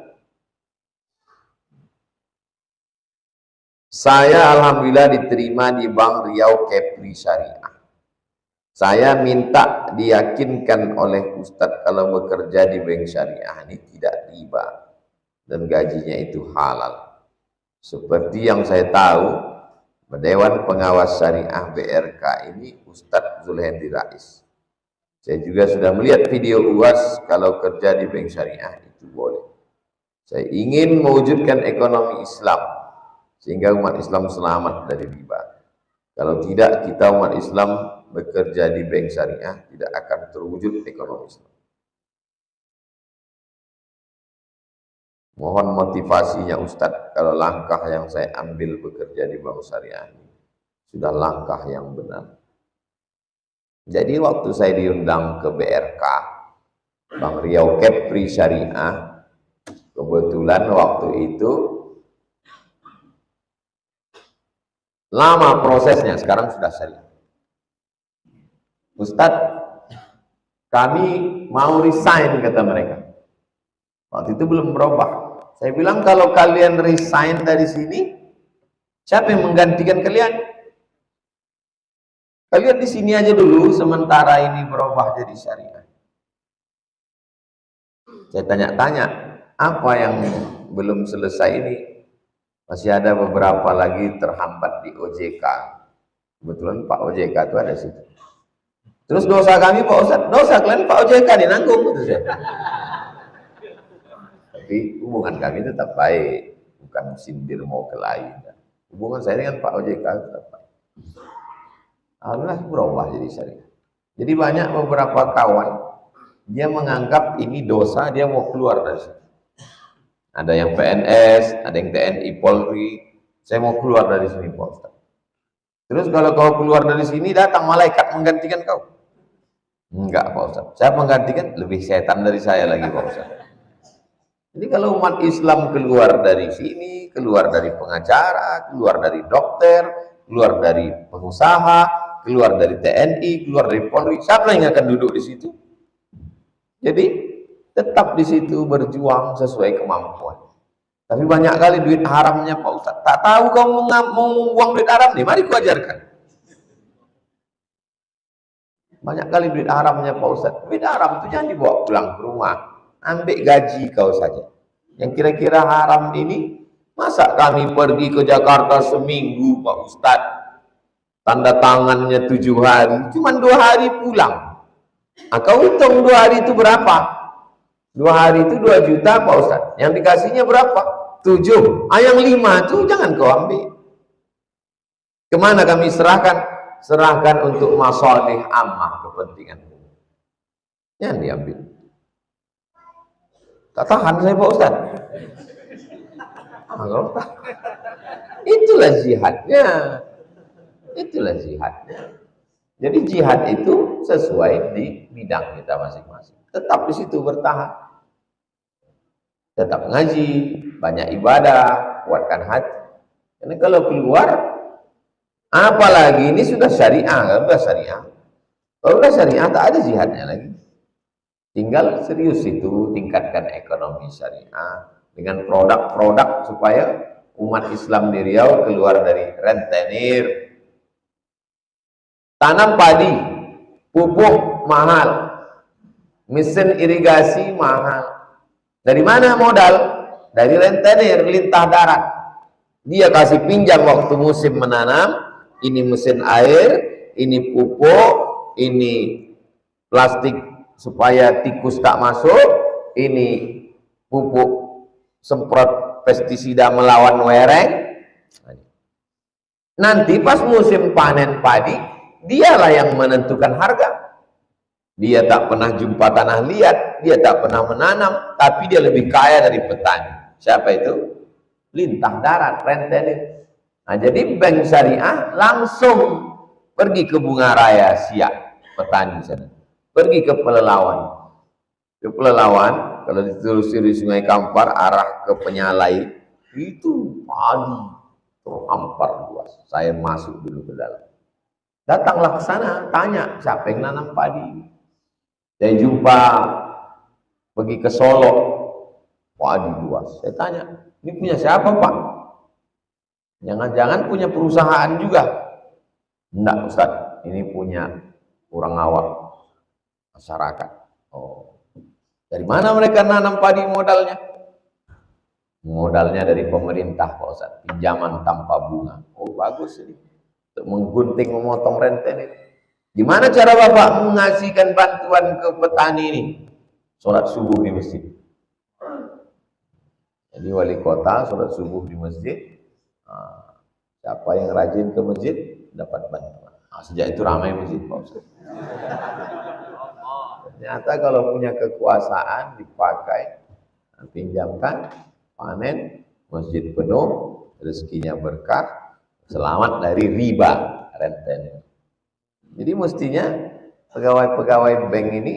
Saya alhamdulillah diterima di Bank Riau Kepri Syariah. Saya minta diyakinkan oleh Ustadz kalau bekerja di bank syariah ini tidak riba dan gajinya itu halal. Seperti yang saya tahu, Dewan Pengawas Syariah BRK ini Ustadz Zulhendri Rais. Saya juga sudah melihat video UAS kalau kerja di bank syariah itu boleh. Saya ingin mewujudkan ekonomi Islam sehingga umat Islam selamat dari riba. Kalau tidak, kita umat Islam bekerja di bank syariah tidak akan terwujud ekonomi Islam. Mohon motivasinya Ustadz, kalau langkah yang saya ambil bekerja di bank syariah ini sudah langkah yang benar. Jadi waktu saya diundang ke BRK, Bank Riau Kepri Syariah, kebetulan waktu itu lama prosesnya, sekarang sudah syariah. Ustadz, kami mau resign, kata mereka. Waktu itu belum berubah. Saya bilang kalau kalian resign dari sini, siapa yang menggantikan kalian? Kalian di sini aja dulu sementara ini berubah jadi syariah. Saya tanya-tanya, apa yang belum selesai ini? Masih ada beberapa lagi terhambat di OJK. Kebetulan Pak OJK itu ada situ. Terus dosa kami Pak Ustadz, dosa kalian Pak OJK nih nanggung gitu saya. Tapi hubungan kami tetap baik, bukan sindir mau kelahi. Hubungan saya dengan Pak OJK tetap baik. Alhamdulillah berubah jadi syariah. Jadi banyak beberapa kawan, dia menganggap ini dosa, dia mau keluar dari situ. Ada yang PNS, ada yang TNI, Polri. Saya mau keluar dari sini Pak Ustadz. Terus kalau kau keluar dari sini, datang malaikat menggantikan kau. Enggak Pak Ustadz, saya menggantikan lebih setan dari saya lagi Pak Ustadz. Jadi kalau umat Islam keluar dari sini, keluar dari pengacara, keluar dari dokter, keluar dari pengusaha, keluar dari TNI, keluar dari Polri, siapa yang akan duduk di situ? Jadi tetap di situ berjuang sesuai kemampuan. Tapi banyak kali duit haramnya Pak Ustadz. Tak tahu kamu mau membuang duit haram nih, mari ku ajarkan. Banyak kali duit haramnya Pak Ustadz. Duit haram itu jangan dibawa pulang ke rumah. Ambil gaji kau saja. Yang kira-kira haram ini, masa kami pergi ke Jakarta seminggu Pak Ustadz, tanda tangannya 7 hari, cuma 2 hari pulang. Nah, kau hitung 2 hari itu berapa? 2 hari itu 2 juta Pak Ustadz. Yang dikasihnya berapa? 7. Yang 5 itu jangan kau ambil. Kemana kami serahkan? Serahkan untuk masalih ammah, kepentingan. Jangan diambil. Tak tahan saya Pak Ustadz. Itulah jihadnya. Itulah jihadnya. Jadi jihad itu sesuai di bidang kita masing-masing. Tetap di situ bertahan. Tetap ngaji, banyak ibadah, kuatkan hati. Karena kalau keluar, apalagi ini sudah syariah, sudah syariah. Kalau sudah syariah, tak ada jihadnya lagi. Tinggal serius itu, tingkatkan ekonomi syariah dengan produk-produk supaya umat Islam di Riau keluar dari rentenir. Tanam padi, pupuk mahal, mesin irigasi mahal. Dari mana modal? Dari rentenir, lintah darat. Dia kasih pinjam waktu musim menanam, ini mesin air, ini pupuk, ini plastik supaya tikus tak masuk, ini pupuk semprot pestisida melawan wereng. Nanti pas musim panen padi, dialah yang menentukan harga. Dia tak pernah jumpa tanah liat, dia tak pernah menanam, tapi dia lebih kaya dari petani. Siapa itu? Lintah darat, rentenir. Nah, jadi bank syariah langsung pergi ke Bunga Raya Siak, petani sana. Pergi ke Pelelawan. Ke Pelelawan, kalau ditelusuri Sungai Kampar arah ke Penyalai, itu padi terhampar luas. Saya masuk dulu ke dalam. Datanglah ke sana, tanya siapa yang nanam padi. Saya jumpa pergi ke Solo, padi luas. Saya tanya, ini punya siapa Pak? Jangan-jangan punya perusahaan juga? Enggak Ustaz, ini punya orang awam, masyarakat. Oh, dari mana mereka nanam padi modalnya? Modalnya dari pemerintah Pak Ustaz, pinjaman tanpa bunga. Oh bagus ini, untuk menggunting, memotong rentenir. Gimana cara Bapak mengasihkan bantuan ke petani ini? Sholat subuh di masjid. Jadi wali kota sholat subuh di masjid. Siapa yang rajin ke masjid dapat bantuan. Sejak itu ramai masjid Pak Ustaz. Ternyata kalau punya kekuasaan dipakai, pinjamkan, panen, masjid penuh, rezekinya berkah, selamat dari riba rentenir. Jadi mestinya pegawai-pegawai bank ini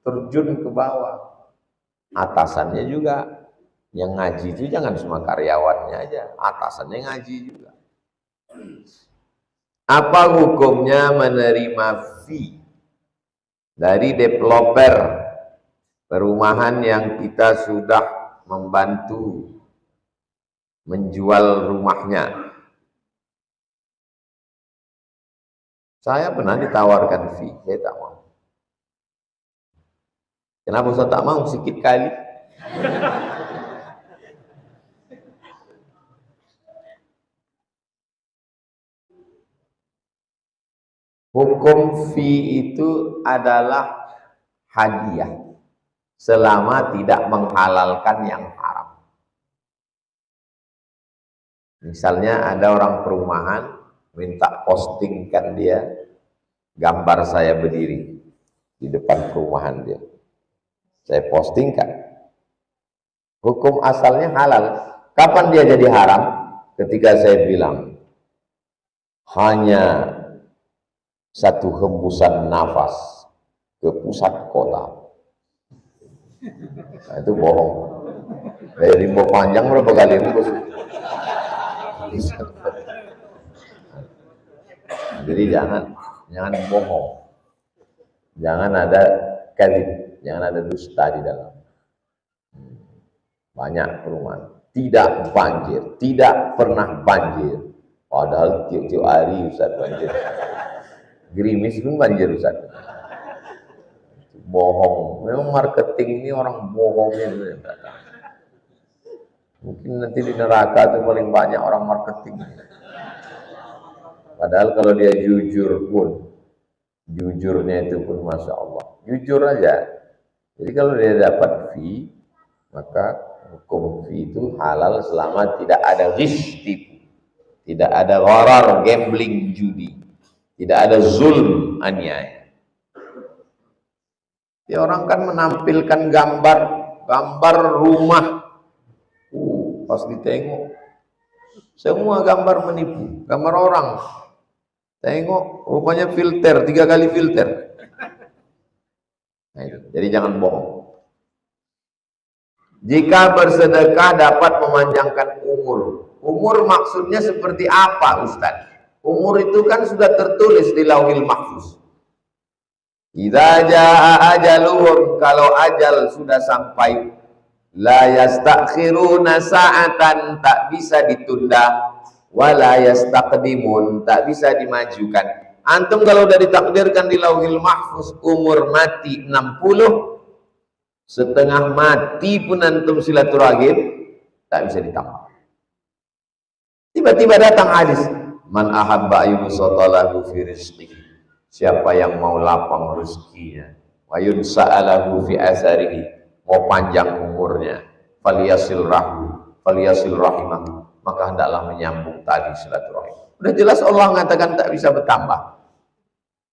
terjun ke bawah. Atasannya juga. Yang ngaji itu jangan cuma karyawannya aja, atasannya ngaji juga. Apa hukumnya menerima fee dari developer perumahan yang kita sudah membantu menjual rumahnya? Saya pernah ditawarkan fee, saya tak mau. Kenapa saya tak mau? Sikit kali. Hukum fee itu adalah hadiah selama tidak menghalalkan yang haram. Misalnya ada orang perumahan minta postingkan dia gambar saya berdiri di depan perumahan dia. Saya postingkan. Hukum asalnya halal. Kapan dia jadi haram? Ketika saya bilang hanya satu hembusan nafas ke pusat kota. Nah, itu bohong. Dari rimbo panjang berapa kali hembus? Jadi jangan bohong. Jangan ada kadzib, jangan ada dusta di dalam. Banyak perumahan tidak banjir, tidak pernah banjir. Padahal tiap-tiap hari Ustaz banjir. Gerimis pun banjir Ustaz. Bohong. Memang marketing ini orang bohongnya. Mungkin nanti di neraka itu paling banyak orang marketing. Padahal kalau dia jujur pun, jujurnya itu pun Masya Allah. Jujur aja. Jadi kalau dia dapat fee, maka hukum fee itu halal selama tidak ada ghish tipu, tidak ada gharar, gambling, judi, tidak ada zulm, aniaya. Ya orang kan menampilkan gambar rumah, pas ditengok semua gambar menipu, gambar orang. Tengok rupanya filter, 3 kali filter. Nah, itu. Jadi jangan bohong. Jika bersedekah dapat memanjangkan umur. Umur maksudnya seperti apa Ustaz? Umur itu kan sudah tertulis di Lauhil Mahfuz. Idza jaa ajaluhum, kalau ajal sudah sampai, la yastakhiruna sa'atan, tak bisa ditunda, wala yastaqdimun, tak bisa dimajukan. Antum kalau udah ditakdirkan di Lauhil Mahfuz umur mati 60, setengah mati pun antum silaturahim tak bisa ditambah. Tiba-tiba datang hadis, man ahabba ayyusatalahu fi rizqihi, siapa yang mau lapang rezekinya, wa yunsa'alahu fi asarihi, mau panjang umurnya, falyasil rahimahu, maka hendaklah menyambung tali silaturahim. Udah jelas Allah mengatakan tak bisa bertambah.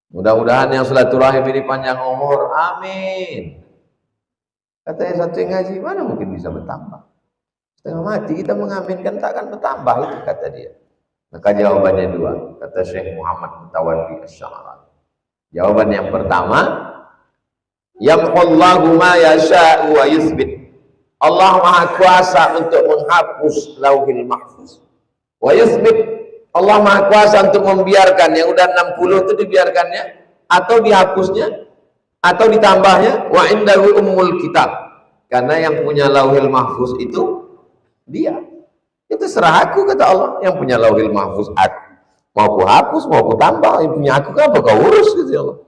Mudah-mudahan yang silaturahim ini panjang umur, amin. Katanya satu yang ngaji, mana mungkin bisa bertambah? Setengah mati kita mengaminkan tak akan bertambah, itu kata dia. Maka jawabannya 2, kata Syekh Muhammad Mutawalli Asy-Sya'rani. Jawaban yang pertama, yamhullahu ma yasha'u wa yuthbit. Allah Maha Kuasa untuk menghapus Lauhil Mahfuz. Wa yuthbit, Allah Maha Kuasa untuk membiarkan yang udah 60 itu dibiarkannya atau dihapusnya atau ditambahnya. Wa indahu ummul kitab, karena yang punya Lauhil Mahfuz itu dia. Itu serah aku, kata Allah. Yang punya Lauhil Mahfuz aku, mau aku hapus, mau aku tambah. Yang punya aku apa kau urus, kata Allah.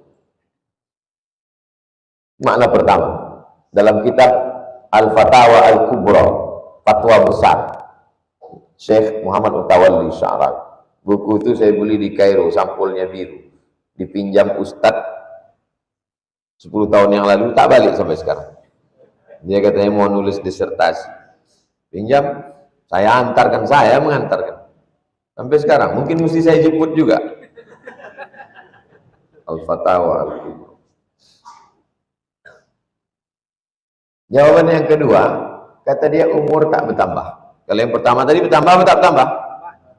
Makna pertama dalam kitab Al-Fatawa Al-Kubra, fatwa besar, Syekh Muhammad Mutawalli Sya'rani. Buku itu saya beli di Kairo, sampulnya biru, dipinjam Ustadz 10 tahun yang lalu, tak balik sampai sekarang. Dia katanya mau nulis disertasi, pinjam, saya antarkan, saya mengantarkan sampai sekarang. Mungkin mesti saya jemput juga. Al-Fatawa Al-Kubra. Jawaban yang kedua, kata dia umur tak bertambah. Kalau yang pertama tadi bertambah atau tak bertambah?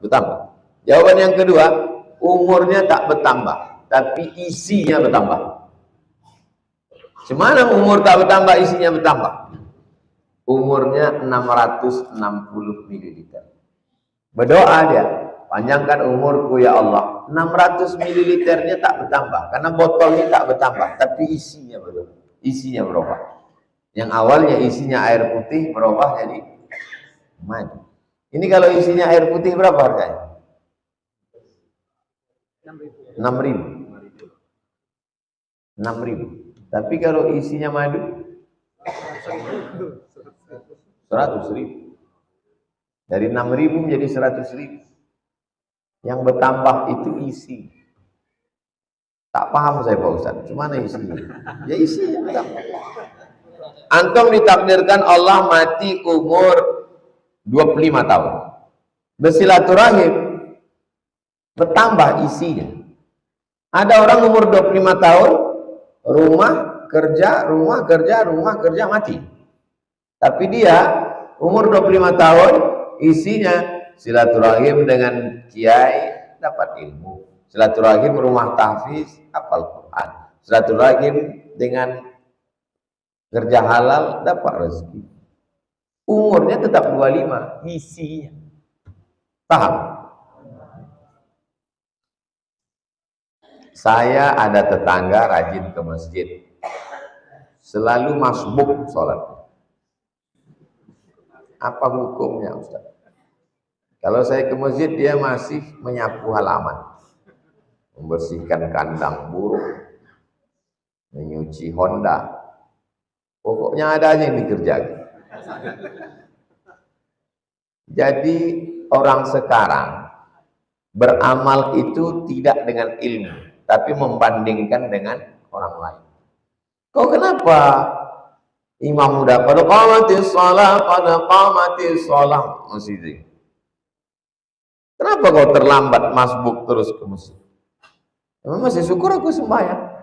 Bertambah. Jawaban yang kedua, umurnya tak bertambah, tapi isinya bertambah. Semana umur tak bertambah, isinya bertambah. Umurnya 660 ml. Berdoa dia, panjangkan umurku ya Allah. 600 ml-nya tak bertambah, karena botolnya tak bertambah, tapi isinya berubah. Isinya berubah. Yang awalnya isinya air putih berubah jadi madu. Ini kalau isinya air putih berapa harganya? 6.000. 6.000. 6.000. Tapi kalau isinya madu 100.000. Dari 6.000 menjadi 100.000. Yang bertambah itu isi. Tak paham saya Pak Ustaz, cuma isinya. Ya isinya bertambah. Antum ditakdirkan Allah mati umur 25 tahun. Bersilaturahim bertambah isinya. Ada orang umur 25 tahun, rumah kerja mati. Tapi dia umur 25 tahun, isinya silaturahim dengan kiai dapat ilmu, silaturahim rumah tahfiz hafal Quran, silaturahim dengan kerja halal dapat rezeki. Umurnya tetap 25, isinya. Paham? Saya ada tetangga rajin ke masjid, selalu masbuk sholat. Apa hukumnya Ustaz? Kalau saya ke masjid, dia masih menyapu halaman, membersihkan kandang burung, menyuci Honda. Pokoknya ada aja yang dikerjakan. Jadi orang sekarang beramal itu tidak dengan ilmu, tapi membandingkan dengan orang lain. Kok kenapa imam udah pada qamatis shalah masjid? Kenapa kau terlambat masbuk terus ke masjid? Emang masih syukur aku sembahyang.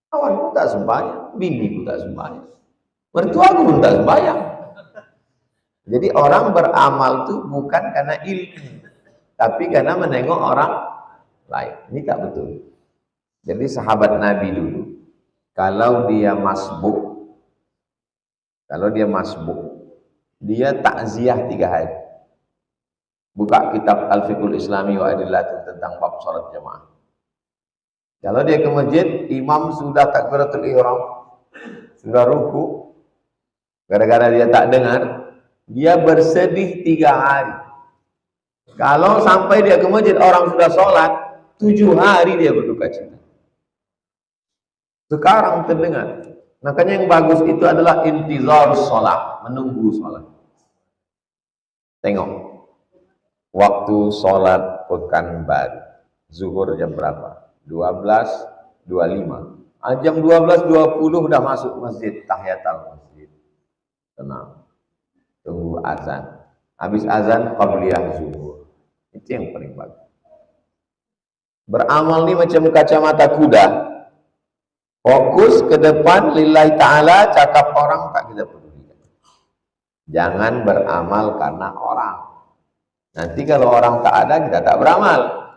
Kawanku tak sembahyang, biniku tak sembahyang, mertuaku pun tak sembahyang. Jadi orang beramal itu bukan karena ilmu, tapi karena menengok orang lain. Ini tak betul. Jadi sahabat Nabi dulu, kalau dia masbuk, dia takziah 3 hari. Buka kitab Al-Fiqhul Islami wa Adillatih tentang bab salat jamaah. Kalau dia ke masjid, imam sudah takbiratul ihram, sudah ruku, gara-gara dia tak dengar, dia bersedih 3 hari. Kalau sampai dia ke masjid, orang sudah sholat, 7 hari dia berduka cita. Sekarang terdengar. Makanya yang bagus itu adalah intizar sholat, menunggu sholat. Tengok. Waktu sholat Pekanbaru, zuhur jam berapa? 12.25. Jam 12.20 udah masuk masjid, tahiyatul masjid. Tenang. Tunggu azan. Habis azan, qabliyah zuhur. Itu yang paling bagus. Beramal ini macam kacamata kuda. Fokus ke depan, lillahi ta'ala, cakap orang tak kita pedulikan. Jangan beramal karena orang. Nanti kalau orang tak ada, kita tak beramal.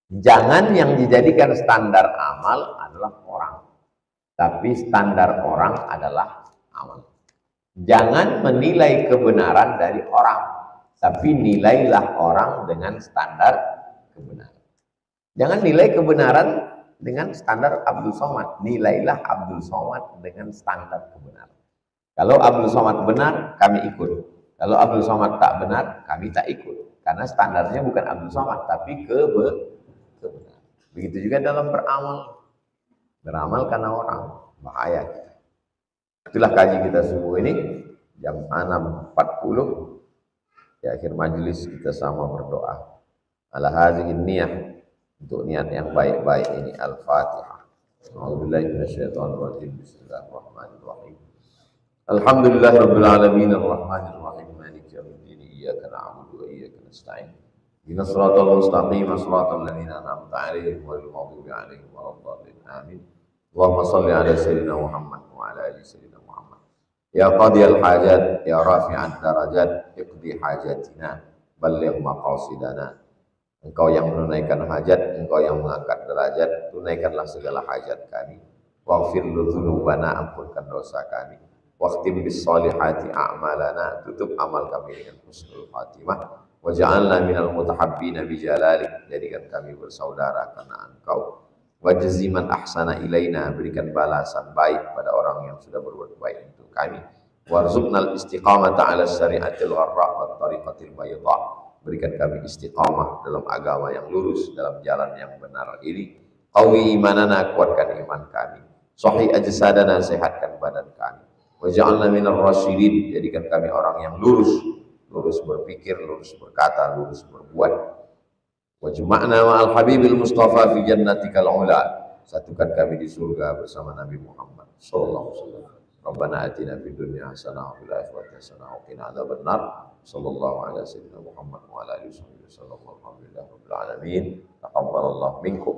Jangan yang dijadikan standar amal adalah orang, tapi standar orang adalah amal. Jangan menilai kebenaran dari orang, tapi nilailah orang dengan standar kebenaran. Jangan nilai kebenaran dengan standar Abdul Somad, nilailah Abdul Somad dengan standar kebenaran. Kalau Abdul Somad benar, kami ikut. Kalau Abdul Somad tak benar, kami tak ikut. Karena standarnya bukan Abdul Somad, tapi kebenaran. Begitu juga dalam beramal. Beramal karena orang, bahaya. Itulah kaji kita subuh ini, jam 6.40. Di akhir majelis kita sama berdoa. Ala hazihin niyah, untuk niat yang baik-baik ini. Al-Fatihah. A'udzubillahi minasyaitonirrajim. Bismillahirrahmanirrahim. Alhamdulillahirabbil alamin arrahmanir rahim maliki yaumiddin iyyaka na'budu wa iyyaka nasta'in ihdinas siratal mustaqim siratal ladzina an'amta 'alaihim ghairil maghdubi 'alaihim waladdallin amin. Allahumma shalli 'ala sayyidina Muhammad wa 'ala ali sayyidina Muhammad. Ya qadiyal hajat, ya rafi'ad darajat, iqdi hajatina, balligh maqasidana. Engkau yang menunaikan hajat, engkau yang mengangkat derajat, tunaikanlah segala hajat kami. Waghfir dzunubana, ampunkan dosa kami. Waqtim bis solihati a'malana, tutup amal kami dengan husnul khatimah. Waj'alna minal mutahabbina bi jalalik, jadikan kami bersaudara karena engkau. Wajziman ahsana ilaina, berikan balasan baik pada orang yang sudah berbuat baik untuk kami. Warzuqnal istiqamata ala syari'atil gharra wa tariqatil bayda, berikan kami istiqamah dalam agama yang lurus, dalam jalan yang benar ini. Qawi imanana, kuatkan iman kami. Sahih ajsadana, sehatkan badan kami. Waj'alna minar rasyidin, jadikan kami orang yang lurus, lurus berpikir, lurus berkata, lurus berbuat. Wajma'na ma'al habibil mustafa fi jannatikal ula, satukan kami di surga bersama Nabi Muhammad sallallahu alaihi wasallam. Rabbana atina fid dunya hasanah wa fil akhirati hasanah wa qina adzabannar. Sallallahu ala sayyidina Muhammad wa ala alihi wasallam. Alhamdulillahirabbil alamin. Taqabbalallahu minkum.